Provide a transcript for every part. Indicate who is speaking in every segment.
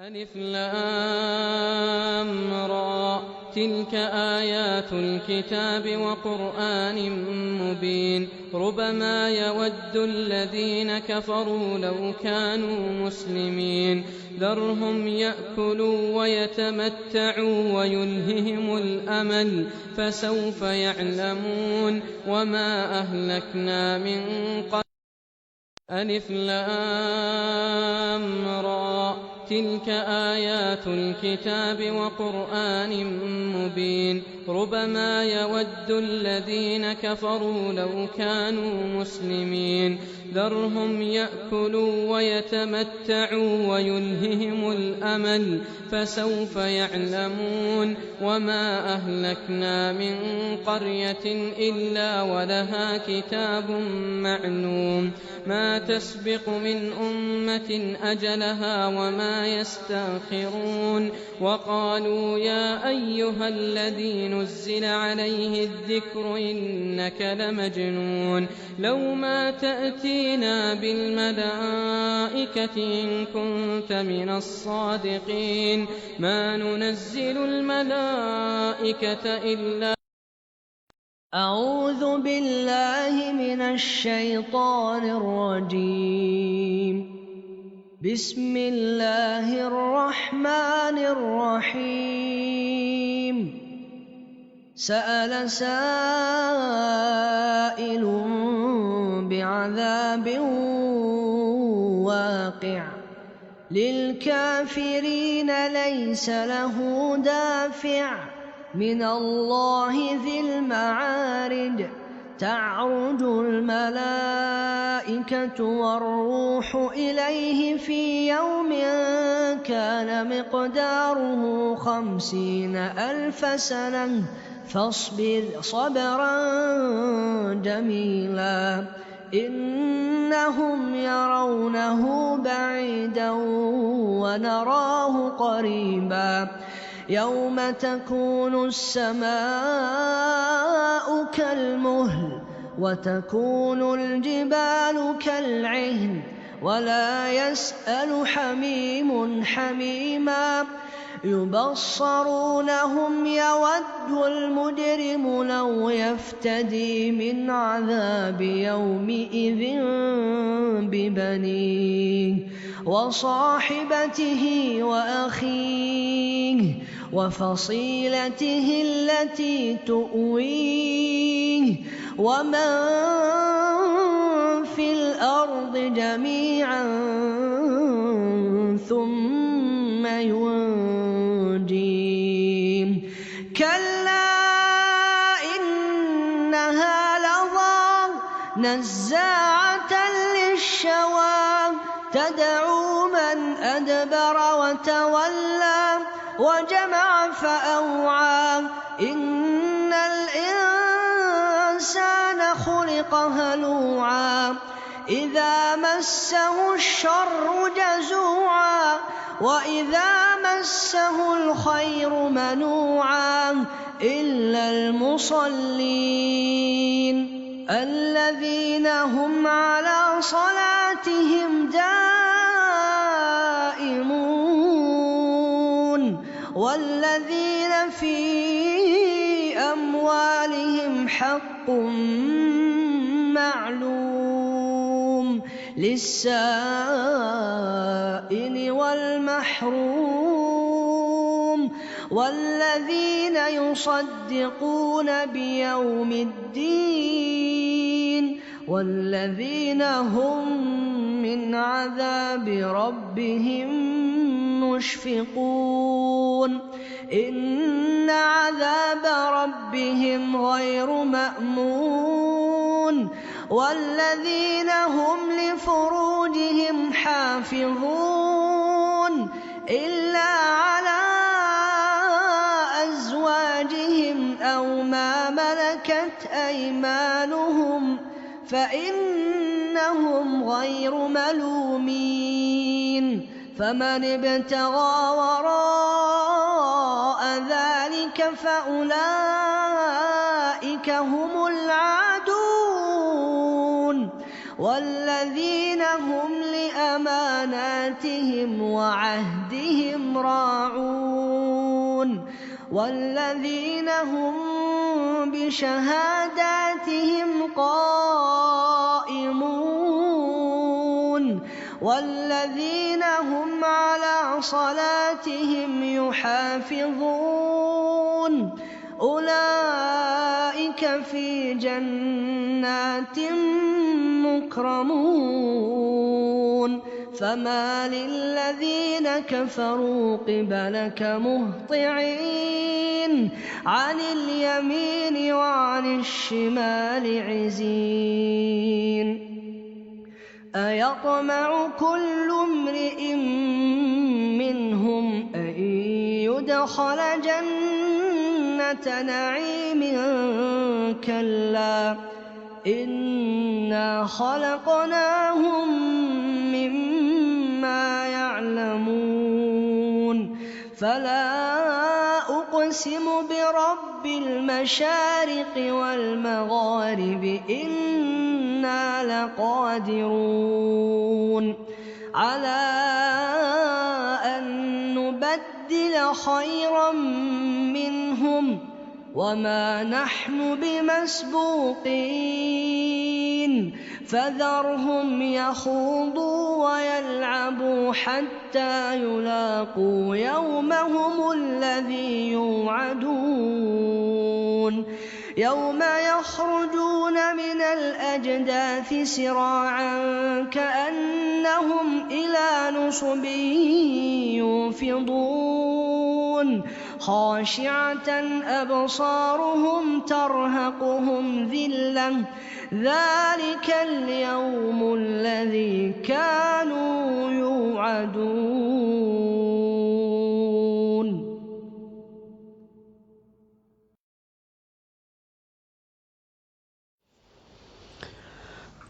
Speaker 1: ألف لام را تلك آيات الكتاب وقرآن مبين ربما يود الذين كفروا لو كانوا مسلمين ذرهم يأكلوا ويتمتعوا ويلههم الأمل فسوف يعلمون وما أهلكنا من قرن ألف لام را تلك آيات الكتاب وقرآن مبين ربما يود الذين كفروا لو كانوا مسلمين ذرهم يأكلوا ويتمتعوا ويلههم الأمل فسوف يعلمون وما أهلكنا من قرية إلا ولها كتاب معلوم ما تسبق من أمة أجلها وما يستأخرون وقالوا يا أيها الذي نزل عليه الذكر إنك لمجنون لو ما تأتينا بالملائكة إن كنت من الصادقين ما ننزل الملائكة إلا
Speaker 2: أعوذ بالله من الشيطان الرجيم بسم الله الرحمن الرحيم سأل سائل بعذاب واقع للكافرين ليس له دافع من الله ذي المعارج تعرج الملائكة والروح إليه في يوم كان مقداره 50,000 سنة فاصبر صبرا جميلا إنهم يرونه بعيدا ونراه قريبا يوم تكون السماء كالمهل وتكون الجبال كالعهن ولا يسأل حميم حميما يبصرونهم يود المجرم لو يفتدي من عذاب يومئذ ببنيه وصاحبته وأخيه وفصيلته التي تؤويه ومن في الأرض جميعا ثم ينجيه كلا إنها لظى نزاعة للشوى تدعو من أدبر وتولى وجمع فأوعى إن الإنسان خلق هلوعا إذا مسه الشر جزوعا وإذا مسه الخير منوعا إلا المصلين الذين هم على صلاتهم دائمون والذين في أموالهم حق معلوم للسائل والمحروم والذين يصدقون بيوم الدين والذين هم من عذاب ربهم مشفقون إن عذاب ربهم غير مأمون والذين هم لفروجهم حافظون إلا على أزواجهم أو ما ملكت أيمانهم فإنهم غير ملومين فمن ابتغى وراء ذلك فأولئك هم العادون والذين هم لأماناتهم وعهدهم راعون والذين هم بشهاداتهم قائمون والذين هم على صلاتهم يحافظون أولئك في جنات مكرمون فما للذين كفروا قبلك مهطعين عن اليمين وعن الشمال عزين أيطمع كل امرئ منهم أن يدخل جنة نعيم كلا إنا خلقناهم مما يعلمون فلا أقسم برب المشارق والمغارب إنا لقادرون على أن نبدل خيرا منهم وما نحن بمسبوقين فذرهم يخوضوا ويلعبوا حتى يلاقوا يومهم الذي يوعدون يوم يخرجون من الأجداث سراعا كأنهم إلى نصب يوفضون خاشعة أبصارهم ترهقهم ذلة ذلك اليوم الذي كانوا يوعدون.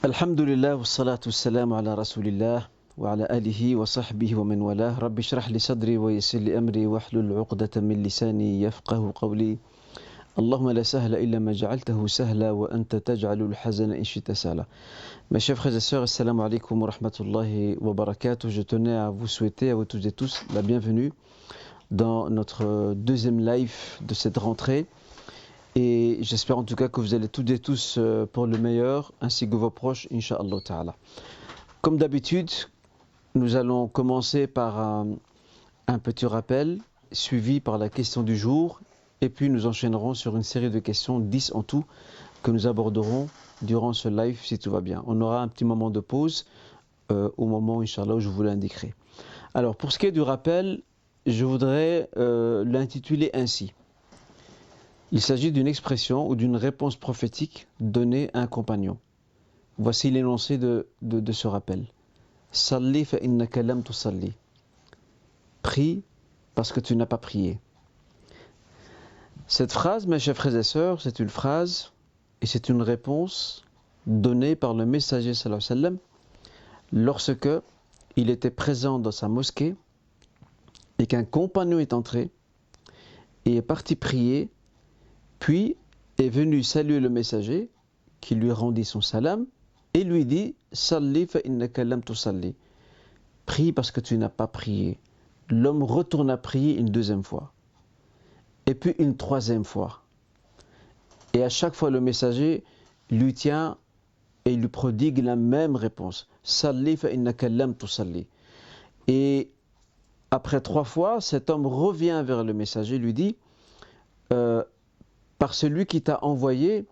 Speaker 3: الحمد لله والصلاة والسلام على رسول الله وعلى آله وصحبه ومن والاه. رب اشرح لي صدري ويسر لي أمري واحلل عقدة من لساني يفقه قولي. اللهم لا سهل إلا ما جعلته سهلا وأنت تجعل الحزن إن شئت سهلا. Mes chers frères et sœurs, assalamu alaikum wa rahmatullahi wa barakatuh. Je tenais à vous souhaiter à vous toutes et tous la bienvenue dans notre deuxième live de cette rentrée. Et j'espère en tout cas que vous allez toutes et tous pour le meilleur, ainsi que vos proches, Inch'Allah Ta'ala. Comme d'habitude, nous allons commencer par un petit rappel, suivi par la question du jour, et puis nous enchaînerons sur une série de questions, 10 en tout, que nous aborderons durant ce live si tout va bien. On aura un petit moment de pause au moment, Inch'Allah, où je vous l'indiquerai. Alors, pour ce qui est du rappel, je voudrais l'intituler ainsi. Il s'agit d'une expression ou d'une réponse prophétique donnée à un compagnon. Voici l'énoncé de ce rappel. Salli fa innaka lam tusalli. Prie parce que tu n'as pas prié. Cette phrase, mes chers frères et sœurs, c'est une phrase et c'est une réponse donnée par le messager sallallahu alayhi wa sallam lorsque il était présent dans sa mosquée et qu'un compagnon est entré et est parti prier, puis est venu saluer le messager qui lui rendit son salam et lui dit Salli fa innaka lam tusalli. Prie parce que tu n'as pas prié. L'homme retourne à prier une deuxième fois et puis une troisième fois. Et à chaque fois le messager lui tient et lui prodigue la même réponse. Salli fa innaka lam tusalli. Et après 3 fois, cet homme revient vers le messager et lui dit par celui qui t'a envoyé,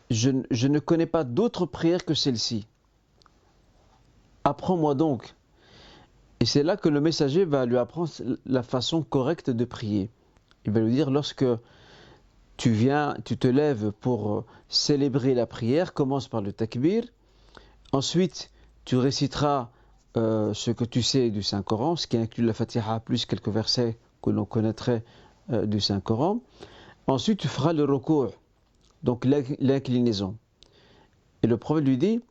Speaker 3: je ne connais pas d'autre prière que celle-ci. Apprends-moi donc. Et c'est là que le messager va lui apprendre la façon correcte de prier. Il va lui dire, lorsque tu te lèves pour célébrer la prière, commence par le takbir. Ensuite, tu réciteras ce que tu sais du Saint-Coran, ce qui inclut la Fatiha plus quelques versets que l'on connaîtrait du Saint-Coran. Ensuite, tu feras le ruku', donc l'inclinaison. Et le prophète lui dit,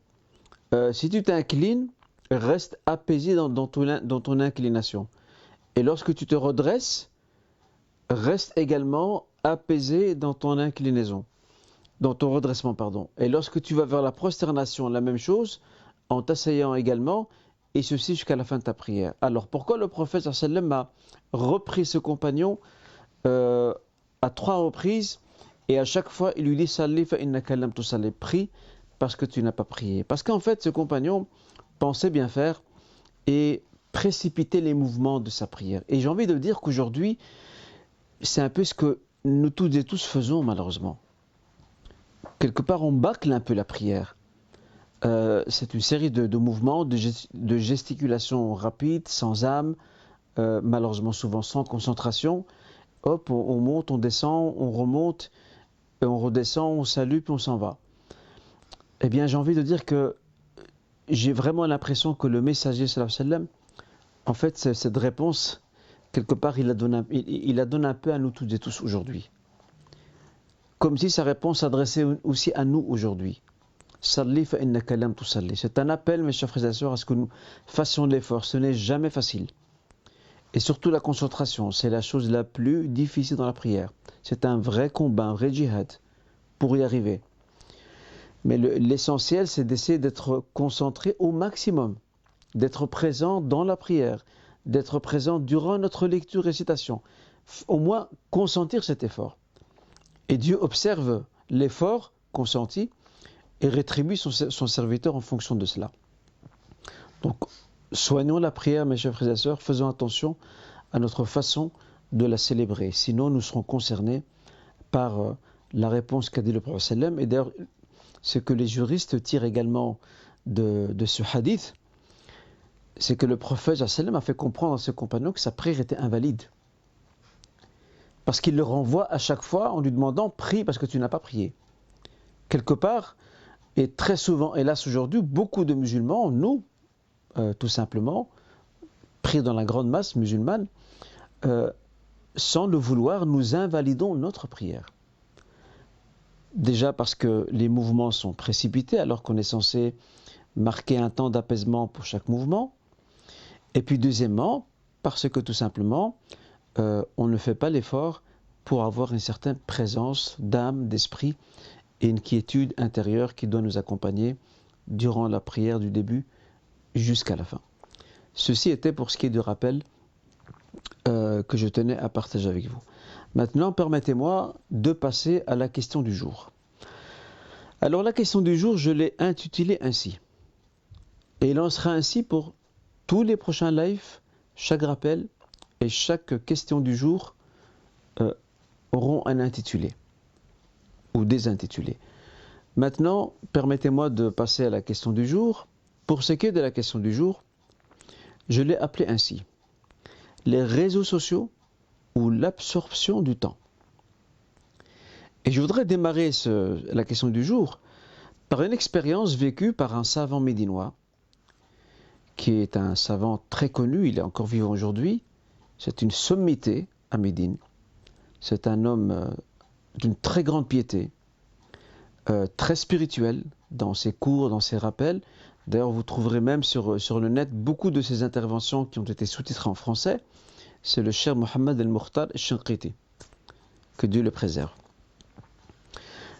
Speaker 3: si tu t'inclines, reste apaisé dans ton inclination. Et lorsque tu te redresses, reste également apaisé dans ton inclinaison. dans ton redressement, pardon. Et lorsque tu vas vers la prosternation, la même chose, en t'asseyant également, et ceci jusqu'à la fin de ta prière. Alors, pourquoi le prophète sallallahu alayhi wa sallam a repris ce compagnon à 3 reprises, et à chaque fois, il lui dit « Salli fa innaka lam tusalli » prie parce que tu n'as pas prié. Parce qu'en fait, ce compagnon pensait bien faire et précipiter les mouvements de sa prière. Et j'ai envie de dire qu'aujourd'hui, c'est un peu ce que nous toutes et tous faisons malheureusement. Quelque part, on bâcle un peu la prière. C'est une série de mouvements, de gesticulations rapides, sans âme, malheureusement souvent sans concentration. Hop, on monte, on descend, on remonte, et on redescend, on salue, puis on s'en va. Eh bien, j'ai envie de dire que j'ai vraiment l'impression que le messager, sallallahu alayhi wa sallam, en fait, cette réponse, quelque part, il la donne un peu à nous toutes et tous aujourd'hui. Comme si sa réponse s'adressait aussi à nous aujourd'hui. Salli fa innaka lam tusalli. C'est un appel, mes chers frères et sœurs, à ce que nous fassions de l'effort. Ce n'est jamais facile. Et surtout la concentration, c'est la chose la plus difficile dans la prière. C'est un vrai combat, un vrai djihad pour y arriver. Mais l'essentiel, c'est d'essayer d'être concentré au maximum, d'être présent dans la prière, d'être présent durant notre lecture et récitation. Au moins, consentir cet effort. Et Dieu observe l'effort consenti et rétribue son serviteur en fonction de cela. Donc, soignons la prière, mes chers frères et sœurs, faisons attention à notre façon de la célébrer. Sinon, nous serons concernés par la réponse qu'a dit le prophète sallam. Et d'ailleurs, ce que les juristes tirent également de ce hadith, c'est que le prophète sallam a fait comprendre à ses compagnons que sa prière était invalide. Parce qu'il le renvoie à chaque fois en lui demandant « prie parce que tu n'as pas prié ». Quelque part, et très souvent, hélas aujourd'hui, beaucoup de musulmans, nous, tout simplement, pris dans la grande masse musulmane, sans le vouloir, nous invalidons notre prière. Déjà parce que les mouvements sont précipités alors qu'on est censé marquer un temps d'apaisement pour chaque mouvement. Et puis deuxièmement, parce que tout simplement, on ne fait pas l'effort pour avoir une certaine présence d'âme, d'esprit et une quiétude intérieure qui doit nous accompagner durant la prière du début jusqu'à la fin. Ceci était pour ce qui est du rappel que je tenais à partager avec vous. Maintenant, permettez-moi de passer à la question du jour. Alors la question du jour, je l'ai intitulée ainsi. Et il en sera ainsi pour tous les prochains lives, chaque rappel et chaque question du jour auront un intitulé ou des intitulés. Maintenant, permettez-moi de passer à la question du jour. Pour ce qui est de la question du jour, je l'ai appelée ainsi. Les réseaux sociaux ou l'absorption du temps. Et je voudrais démarrer la question du jour par une expérience vécue par un savant médinois, qui est un savant très connu, il est encore vivant aujourd'hui. C'est une sommité à Médine. C'est un homme d'une très grande piété, très spirituel dans ses cours, dans ses rappels. D'ailleurs, vous trouverez même sur le net beaucoup de ses interventions qui ont été sous-titrées en français. C'est le Cheikh Mohammed al-Mukhtar al-Shinqiti. Que Dieu le préserve.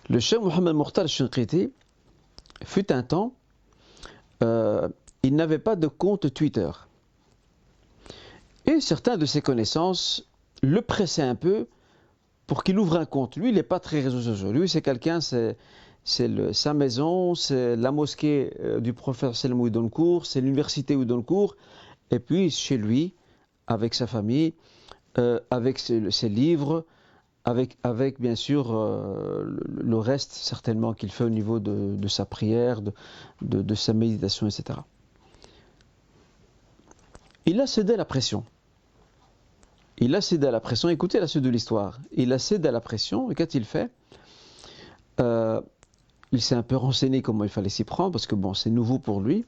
Speaker 3: Le Cheikh Mohammed al-Mukhtar al-Shinqiti fut un temps, il n'avait pas de compte Twitter. Et certains de ses connaissances le pressaient un peu pour qu'il ouvre un compte. Lui, il n'est pas très réseaux sociaux. Lui, c'est quelqu'un, c'est sa maison, c'est la mosquée du prophète sallam où il donne cours, c'est l'université où il donne cours, et puis chez lui, avec sa famille, avec ses livres, avec bien sûr le reste certainement qu'il fait au niveau de sa prière, de sa méditation, etc. Il a cédé à la pression. Il a cédé à la pression. Écoutez la suite de l'histoire. Il a cédé à la pression et qu'a-t-il fait ? Il s'est un peu renseigné comment il fallait s'y prendre parce que bon, c'est nouveau pour lui.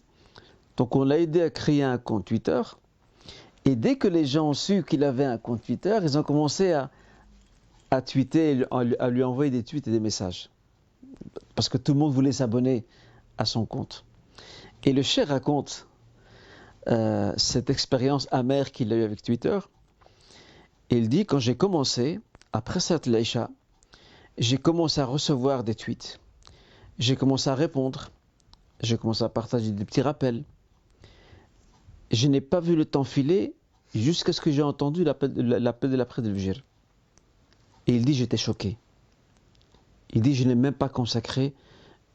Speaker 3: Donc on l'a aidé à créer un compte Twitter. Et dès que les gens ont su qu'il avait un compte Twitter, ils ont commencé à tweeter, à lui envoyer des tweets et des messages. Parce que tout le monde voulait s'abonner à son compte. Et le cheikh raconte cette expérience amère qu'il a eue avec Twitter. Et il dit, quand j'ai commencé, après cette l'Aïcha, j'ai commencé à recevoir des tweets, j'ai commencé à répondre, j'ai commencé à partager des petits rappels. Je n'ai pas vu le temps filer jusqu'à ce que j'ai entendu l'appel de l'après de l'Fajr. Et il dit, j'étais choqué. Il dit, je n'ai même pas consacré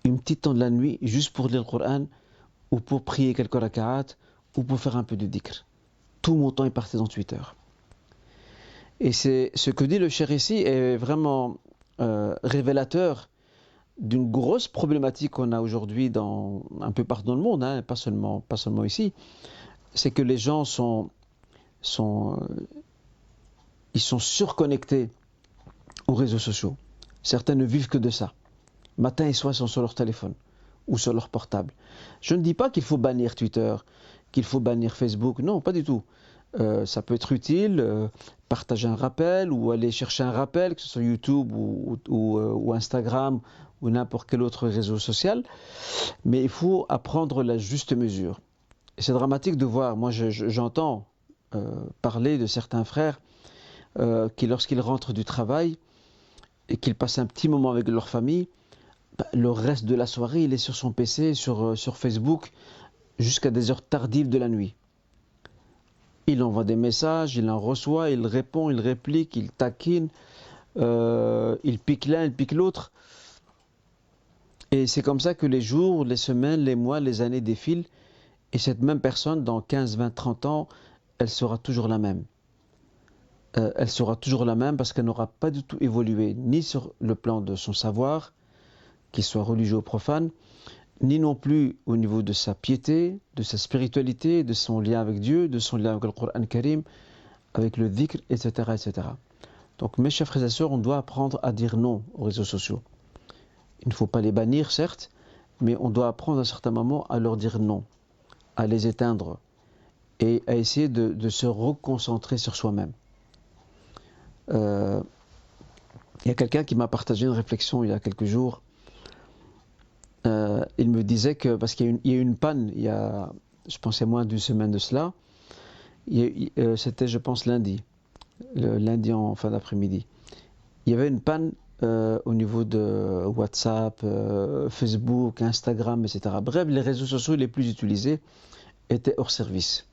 Speaker 3: une petite temps de la nuit juste pour lire le Coran ou pour prier quelques raka'at ou pour faire un peu de dhikr. Tout mon temps est parti dans Twitter. Et c'est ce que dit le cheikh ici est vraiment révélateur d'une grosse problématique qu'on a aujourd'hui un peu partout dans le monde, hein, pas seulement ici. C'est que les gens ils sont surconnectés aux réseaux sociaux. Certains ne vivent que de ça. Matin et soir, ils sont sur leur téléphone ou sur leur portable. Je ne dis pas qu'il faut bannir Twitter, qu'il faut bannir Facebook. Non, pas du tout. Ça peut être utile, partager un rappel ou aller chercher un rappel, que ce soit YouTube ou Instagram ou n'importe quel autre réseau social. Mais il faut apprendre la juste mesure. Et c'est dramatique de voir, moi j'entends parler de certains frères qui, lorsqu'ils rentrent du travail et qu'ils passent un petit moment avec leur famille, le reste de la soirée, il est sur son PC, sur Facebook, jusqu'à des heures tardives de la nuit. Il envoie des messages, il en reçoit, il répond, il réplique, il taquine, il pique l'un, il pique l'autre. Et c'est comme ça que les jours, les semaines, les mois, les années défilent. Et cette même personne, dans 15, 20, 30 ans, elle sera toujours la même. Elle sera toujours la même parce qu'elle n'aura pas du tout évolué, ni sur le plan de son savoir, qu'il soit religieux ou profane, ni non plus au niveau de sa piété, de sa spiritualité, de son lien avec Dieu, de son lien avec le Coran Karim, avec le dhikr, etc., etc. Donc mes chers frères et sœurs, on doit apprendre à dire non aux réseaux sociaux. Il ne faut pas les bannir, certes, mais on doit apprendre à certains moments à leur dire non, à les éteindre et à essayer de se reconcentrer sur soi-même. Il y a quelqu'un qui m'a partagé une réflexion il y a quelques jours. Il me disait que, parce qu'il y a eu une panne, je pensais moins d'une semaine de cela, c'était je pense lundi en fin d'après-midi. Il y avait une panne au niveau de WhatsApp, Facebook, Instagram, etc. Bref, les réseaux sociaux les plus utilisés étaient hors service.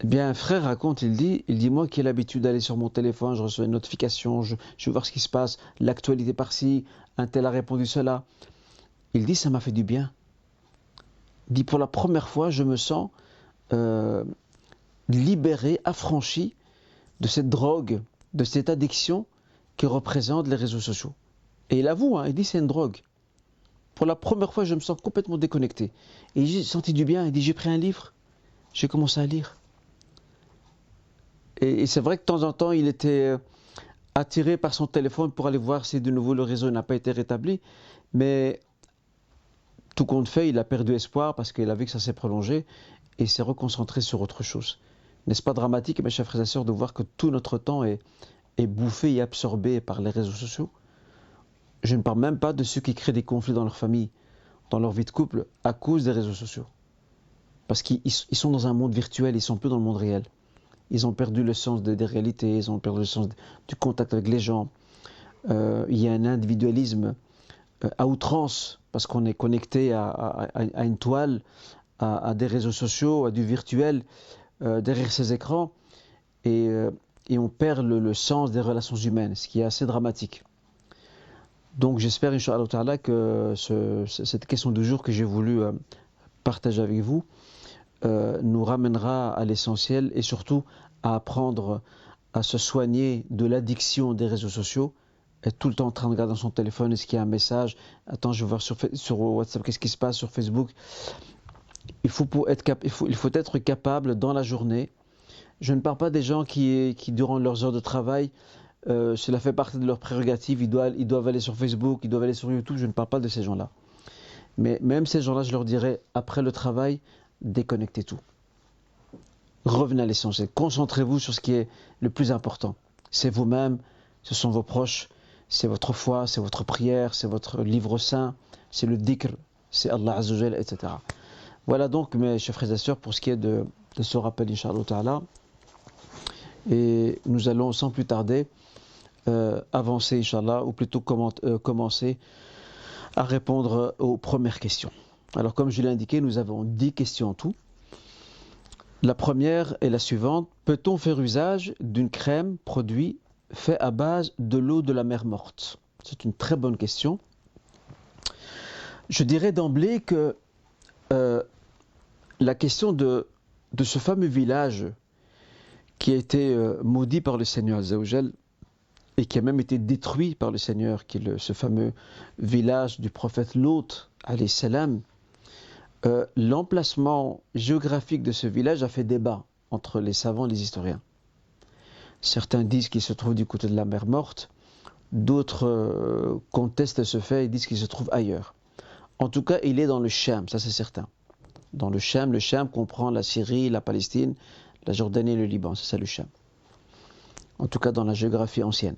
Speaker 3: Eh bien, un frère raconte, il dit moi qui ai l'habitude d'aller sur mon téléphone, je reçois une notification, je veux voir ce qui se passe, l'actualité par-ci, un tel a répondu cela. Il dit ça m'a fait du bien. Il dit pour la première fois, je me sens libéré, affranchi de cette drogue, de cette addiction que représentent les réseaux sociaux. Et il avoue, il dit c'est une drogue. Pour la première fois, je me sens complètement déconnecté. Et j'ai senti du bien. Il dit j'ai pris un livre, j'ai commencé à lire. Et c'est vrai que de temps en temps, il était attiré par son téléphone pour aller voir si de nouveau le réseau n'a pas été rétabli. Mais tout compte fait, il a perdu espoir parce qu'il a vu que ça s'est prolongé et il s'est reconcentré sur autre chose. N'est-ce pas dramatique, mes chers frères et sœurs, de voir que tout notre temps est bouffé et absorbé par les réseaux sociaux? Je ne parle même pas de ceux qui créent des conflits dans leur famille, dans leur vie de couple, à cause des réseaux sociaux. Parce qu'ils sont dans un monde virtuel, ils ne sont plus dans le monde réel. Ils ont perdu le sens des réalités, ils ont perdu le sens du contact avec les gens. Il y a un individualisme à outrance, parce qu'on est connecté à une toile, à des réseaux sociaux, à du virtuel, derrière ces écrans, et on perd le sens des relations humaines, ce qui est assez dramatique. Donc j'espère, Inch'Allah Ta'ala, que cette question du jour que j'ai voulu partager avec vous nous ramènera à l'essentiel et surtout à apprendre à se soigner de l'addiction des réseaux sociaux, être tout le temps en train de regarder dans son téléphone, est-ce qu'il y a un message, attends je vais voir sur WhatsApp qu'est-ce qui se passe, sur Facebook. Il faut être capable dans la journée. Je ne parle pas des gens qui durant leurs heures de travail, cela fait partie de leurs prérogatives, ils doivent aller sur Facebook, ils doivent aller sur YouTube, je ne parle pas de ces gens-là. Mais même ces gens-là, je leur dirais, après le travail, déconnectez tout. Revenez à l'essentiel, concentrez-vous sur ce qui est le plus important. C'est vous-même, ce sont vos proches, c'est votre foi, c'est votre prière, c'est votre livre saint, c'est le dhikr, c'est Allah Azza wa Jal, etc. Voilà donc mes chers frères et sœurs pour ce qui est de ce rappel, Inch'Allah Ta'ala. Et nous allons sans plus tarder avancer, Inch'Allah, ou plutôt commencer à répondre aux premières questions. Alors, comme je l'ai indiqué, nous avons 10 questions en tout. La première est la suivante. Peut-on faire usage d'une crème, produit fait à base de l'eau de la mer morte? C'est une très bonne question. Je dirais d'emblée que la question de ce fameux village qui a été maudit par le Seigneur Azza wa Jal et qui a même été détruit par le Seigneur, qui est ce fameux village du prophète Lot, alayhi salam, l'emplacement géographique de ce village a fait débat entre les savants et les historiens. Certains disent qu'il se trouve du côté de la mer Morte, d'autres contestent ce fait et disent qu'il se trouve ailleurs. En tout cas, il est dans le Cham, ça c'est certain. Dans le Cham comprend la Syrie, la Palestine, la Jordanie et le Liban, c'est ça le Cham. En tout cas dans la géographie ancienne.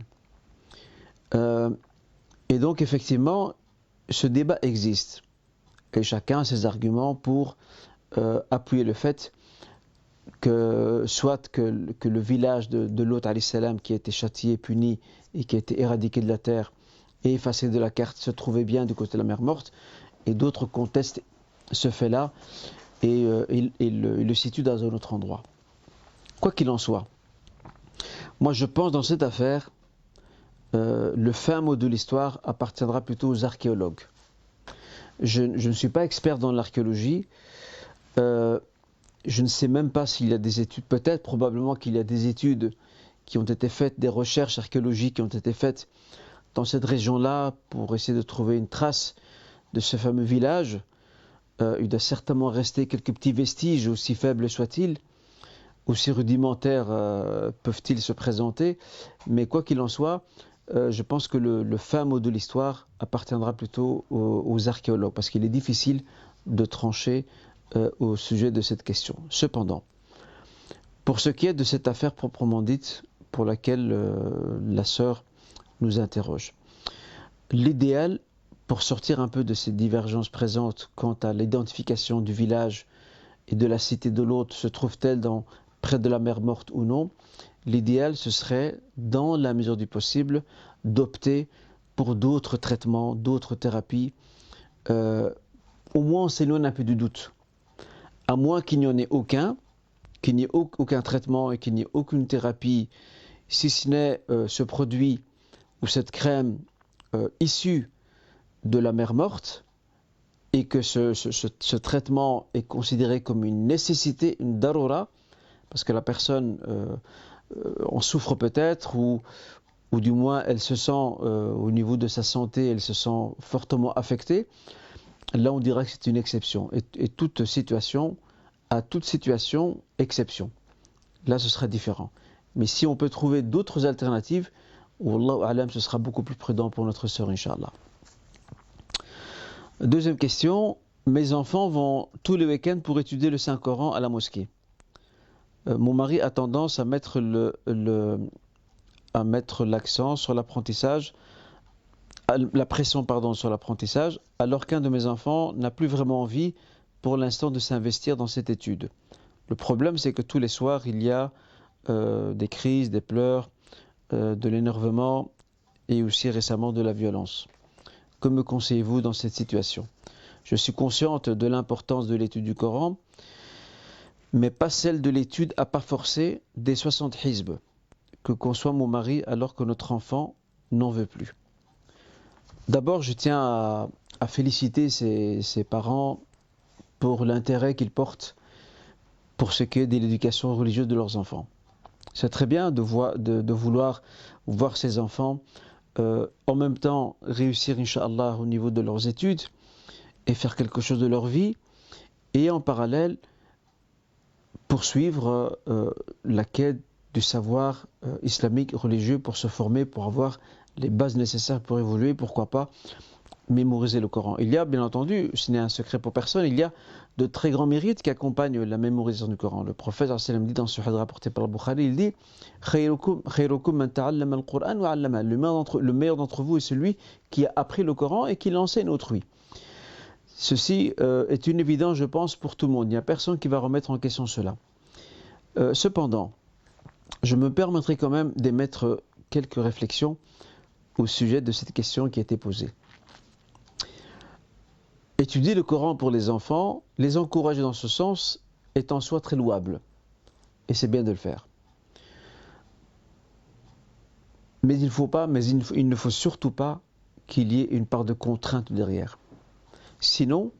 Speaker 3: Et donc effectivement, ce débat existe. Et chacun a ses arguments pour appuyer le fait que soit que le village de Lot alayhi salam qui a été châtié, puni et qui a été éradiqué de la terre et effacé de la carte se trouvait bien du côté de la mer Morte, et d'autres contestent ce fait-là et le situent dans un autre endroit. Quoi qu'il en soit, moi je pense dans cette affaire, le fin mot de l'histoire appartiendra plutôt aux archéologues. Je ne suis pas expert dans l'archéologie, je ne sais même pas s'il y a des études, peut-être probablement qu'il y a des études qui ont été faites, des recherches archéologiques qui ont été faites dans cette région-là pour essayer de trouver une trace de ce fameux village. Il doit certainement rester quelques petits vestiges, aussi faibles soient-ils, aussi rudimentaires peuvent-ils se présenter, mais quoi qu'il en soit, je pense que le fin mot de l'histoire appartiendra plutôt aux archéologues, parce qu'il est difficile de trancher au sujet de cette question. Cependant, pour ce qui est de cette affaire proprement dite, pour laquelle la sœur nous interroge, l'idéal, pour sortir un peu de ces divergences présentes quant à l'identification du village et de la cité de l'autre, se trouve-t-elle près de la mer Morte ou non, l'idéal ce serait, dans la mesure du possible, d'opter pour d'autres traitements, d'autres thérapies. Au moins on s'éloigne un peu du doute. À moins qu'il n'y en ait aucun, qu'il n'y ait aucun traitement et qu'il n'y ait aucune thérapie, si ce n'est ce produit ou cette crème issue de la mer Morte, et que ce traitement est considéré comme une nécessité, une darura, parce que la personne en souffre peut-être, ou du moins elle se sent, au niveau de sa santé, elle se sent fortement affectée, là on dirait que c'est une exception. Et toute situation, à toute situation, exception. Là ce sera différent. Mais si on peut trouver d'autres alternatives, Wallahu a'lam, ce sera beaucoup plus prudent pour notre sœur, Inch'Allah. Deuxième question, mes enfants vont tous les week-ends pour étudier le Saint-Coran à la mosquée. Mon mari a tendance à mettre l'accent sur l'apprentissage, la pression sur l'apprentissage, alors qu'un de mes enfants n'a plus vraiment envie pour l'instant de s'investir dans cette étude. Le problème, c'est que tous les soirs, il y a des crises, des pleurs, de l'énervement et aussi récemment de la violence. Que me conseillez-vous dans cette situation? Je suis consciente de l'importance de l'étude du Coran, mais pas celle de l'étude à pas forcer des 60 hizb que conçoit mon mari alors que notre enfant n'en veut plus. D'abord, je tiens à féliciter ces parents pour l'intérêt qu'ils portent pour ce qui est de l'éducation religieuse de leurs enfants. C'est très bien de vouloir voir ces enfants en même temps réussir, Inch'Allah, au niveau de leurs études et faire quelque chose de leur vie, et en parallèle poursuivre la quête du savoir islamique religieux pour se former, pour avoir les bases nécessaires pour évoluer, pourquoi pas mémoriser le Coran. Il y a, bien entendu, ce n'est un secret pour personne, il y a de très grands mérites qui accompagnent la mémorisation du Coran. Le prophète dit dans ce hadith rapporté par Al-Bukhari, il dit khayrukum man ta'allama al-Qur'an wa 'allama. Le meilleur d'entre vous est celui qui a appris le Coran et qui l'enseigne autrui. Ceci est une évidence, je pense, pour tout le monde. Il n'y a personne qui va remettre en question cela. Cependant, je me permettrai quand même d'émettre quelques réflexions au sujet de cette question qui a été posée. Étudier le Coran pour les enfants, les encourager dans ce sens, est en soi très louable. Et c'est bien de le faire. Mais il ne faut surtout pas qu'il y ait une part de contrainte derrière. Sinon,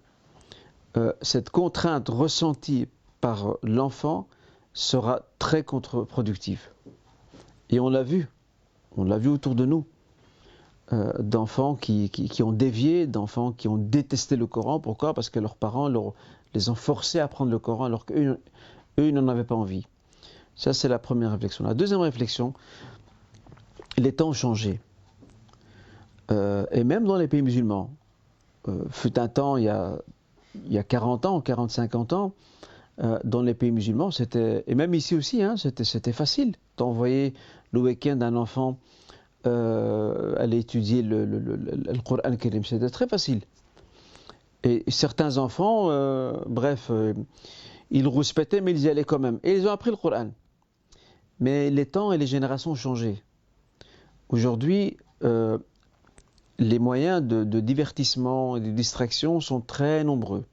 Speaker 3: cette contrainte ressentie par l'enfant sera très contre-productive. Et on l'a vu autour de nous, d'enfants qui ont dévié, d'enfants qui ont détesté le Coran. Pourquoi ? Parce que leurs parents les ont forcés à apprendre le Coran alors qu'eux, ils n'en avaient pas envie. Ça, c'est la première réflexion. La deuxième réflexion, les temps ont changé. Et même dans les pays musulmans, fut un temps, il y a 40 ans, 40, 50 ans, dans les pays musulmans, et même ici aussi, c'était facile d'envoyer le week-end un enfant aller étudier le Coran al-Karim. C'était très facile. Et certains enfants, ils rouspétaient, mais ils y allaient quand même. Et ils ont appris le Coran. Mais les temps et les générations ont changé. Aujourd'hui, les moyens de divertissement et de distraction sont très nombreux.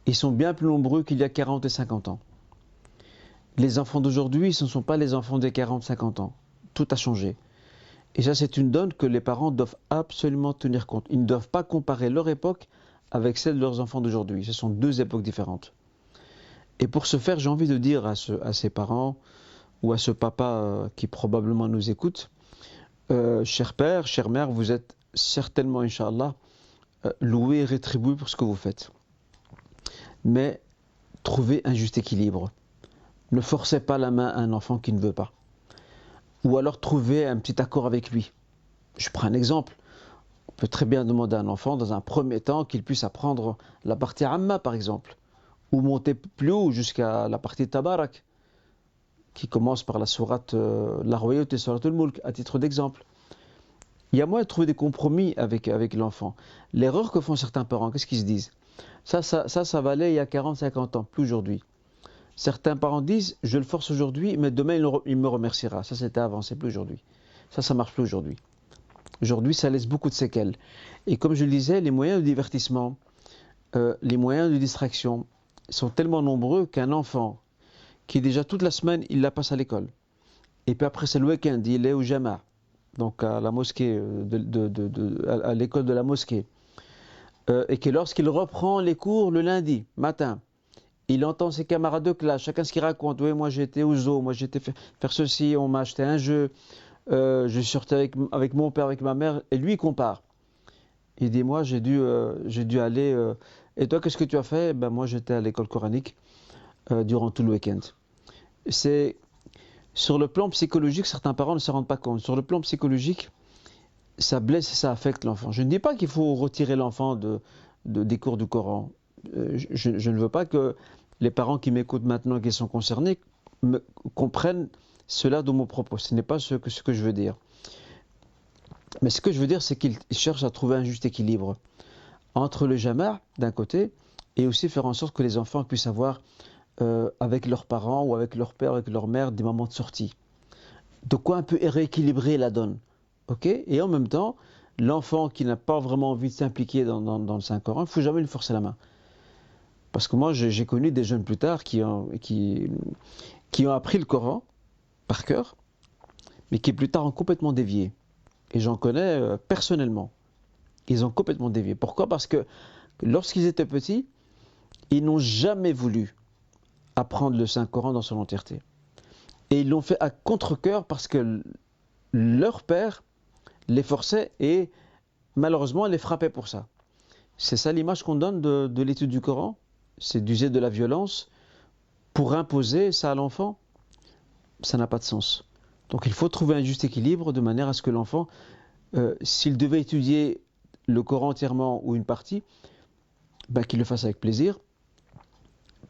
Speaker 3: Ils sont bien plus nombreux qu'il y a 40 et 50 ans. Les enfants d'aujourd'hui, ce ne sont pas les enfants des 40-50 ans. Tout a changé. Et ça, c'est une donne que les parents doivent absolument tenir compte. Ils ne doivent pas comparer leur époque avec celle de leurs enfants d'aujourd'hui. Ce sont deux époques différentes. Et pour ce faire, j'ai envie de dire à ces parents ou à ce papa qui probablement nous écoute, cher père, chère mère, vous êtes certainement, Inch'Allah, loué et rétribué pour ce que vous faites. Mais trouvez un juste équilibre. Ne forcez pas la main à un enfant qui ne veut pas. Ou alors trouvez un petit accord avec lui. Je prends un exemple. On peut très bien demander à un enfant, dans un premier temps, qu'il puisse apprendre la partie Amma, par exemple. Ou monter plus haut jusqu'à la partie Tabarak, qui commence par la sourate La Royauté et sourate Al-Mulk, à titre d'exemple. Il y a moyen de trouver des compromis avec l'enfant. L'erreur que font certains parents, qu'est-ce qu'ils se disent ? Ça valait il y a 40-50 ans, plus aujourd'hui. Certains parents disent, je le force aujourd'hui, mais demain il me remerciera. Ça c'était avant, c'est plus aujourd'hui. Ça marche plus aujourd'hui. Aujourd'hui, ça laisse beaucoup de séquelles. Et comme je le disais, les moyens de divertissement, les moyens de distraction sont tellement nombreux qu'un enfant qui déjà toute la semaine, il la passe à l'école. Et puis après c'est le week-end, il est au jama', donc à la mosquée, à l'école de la mosquée. Et que lorsqu'il reprend les cours le lundi matin, il entend ses camarades de classe, chacun ce qu'il raconte. Oui, moi j'étais au zoo, moi j'étais faire ceci, on m'a acheté un jeu, je suis sorti avec mon père, avec ma mère, et lui il compare. Il dit, moi j'ai dû aller, et toi qu'est-ce que tu as fait ? Ben moi j'étais à l'école coranique durant tout le week-end. C'est sur le plan psychologique, certains parents ne se rendent pas compte. Sur le plan psychologique, ça blesse et ça affecte l'enfant. Je ne dis pas qu'il faut retirer l'enfant des cours du Coran. Je ne veux pas que les parents qui m'écoutent maintenant, qui sont concernés, comprennent cela de mon propos. Ce n'est pas ce que je veux dire. Mais ce que je veux dire, c'est qu'ils cherchent à trouver un juste équilibre entre le jama' d'un côté et aussi faire en sorte que les enfants puissent avoir avec leurs parents ou avec leur père, avec leur mère, des moments de sortie. De quoi un peu rééquilibrer la donne. Okay ? Et en même temps, l'enfant qui n'a pas vraiment envie de s'impliquer dans le Saint-Coran, il ne faut jamais lui forcer la main. Parce que moi, j'ai connu des jeunes plus tard qui ont appris le Coran par cœur, mais qui plus tard ont complètement dévié. Et j'en connais personnellement. Ils ont complètement dévié. Pourquoi ? Parce que lorsqu'ils étaient petits, ils n'ont jamais voulu apprendre le Saint-Coran dans son entièreté. Et ils l'ont fait à contre-cœur parce que leur père les forçait et malheureusement les frappait pour ça. C'est ça l'image qu'on donne de l'étude du Coran. C'est d'user de la violence pour imposer ça à l'enfant. Ça n'a pas de sens. Donc il faut trouver un juste équilibre de manière à ce que l'enfant, s'il devait étudier le Coran entièrement ou une partie, qu'il le fasse avec plaisir,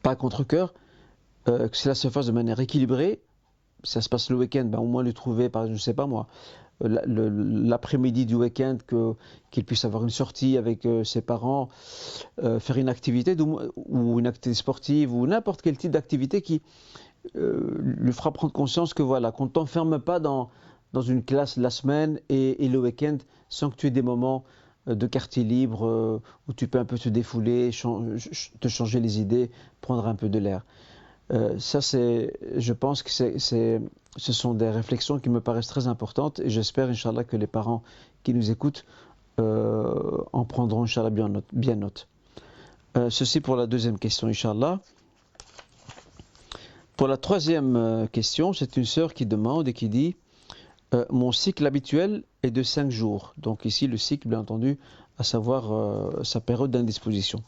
Speaker 3: pas à contre-cœur, que cela se fasse de manière équilibrée. Ça se passe le week-end, au moins le trouver, je ne sais pas moi, l'après-midi du week-end, qu'il puisse avoir une sortie avec ses parents, faire une activité ou une activité sportive ou n'importe quel type d'activité qui lui fera prendre conscience que voilà, qu'on ne t'enferme pas dans dans une classe la semaine et le week-end sans que tu aies des moments de quartier libre où tu peux un peu te défouler, te changer les idées, prendre un peu de l'air. Je pense que ce sont des réflexions qui me paraissent très importantes et j'espère, Inch'Allah, que les parents qui nous écoutent en prendront, Inch'Allah, bien note. Ceci pour la deuxième question, Inch'Allah. Pour la troisième question, c'est une sœur qui demande et qui dit mon cycle habituel est de 5 jours. Donc ici, le cycle, bien entendu, à savoir sa période d'indisposition.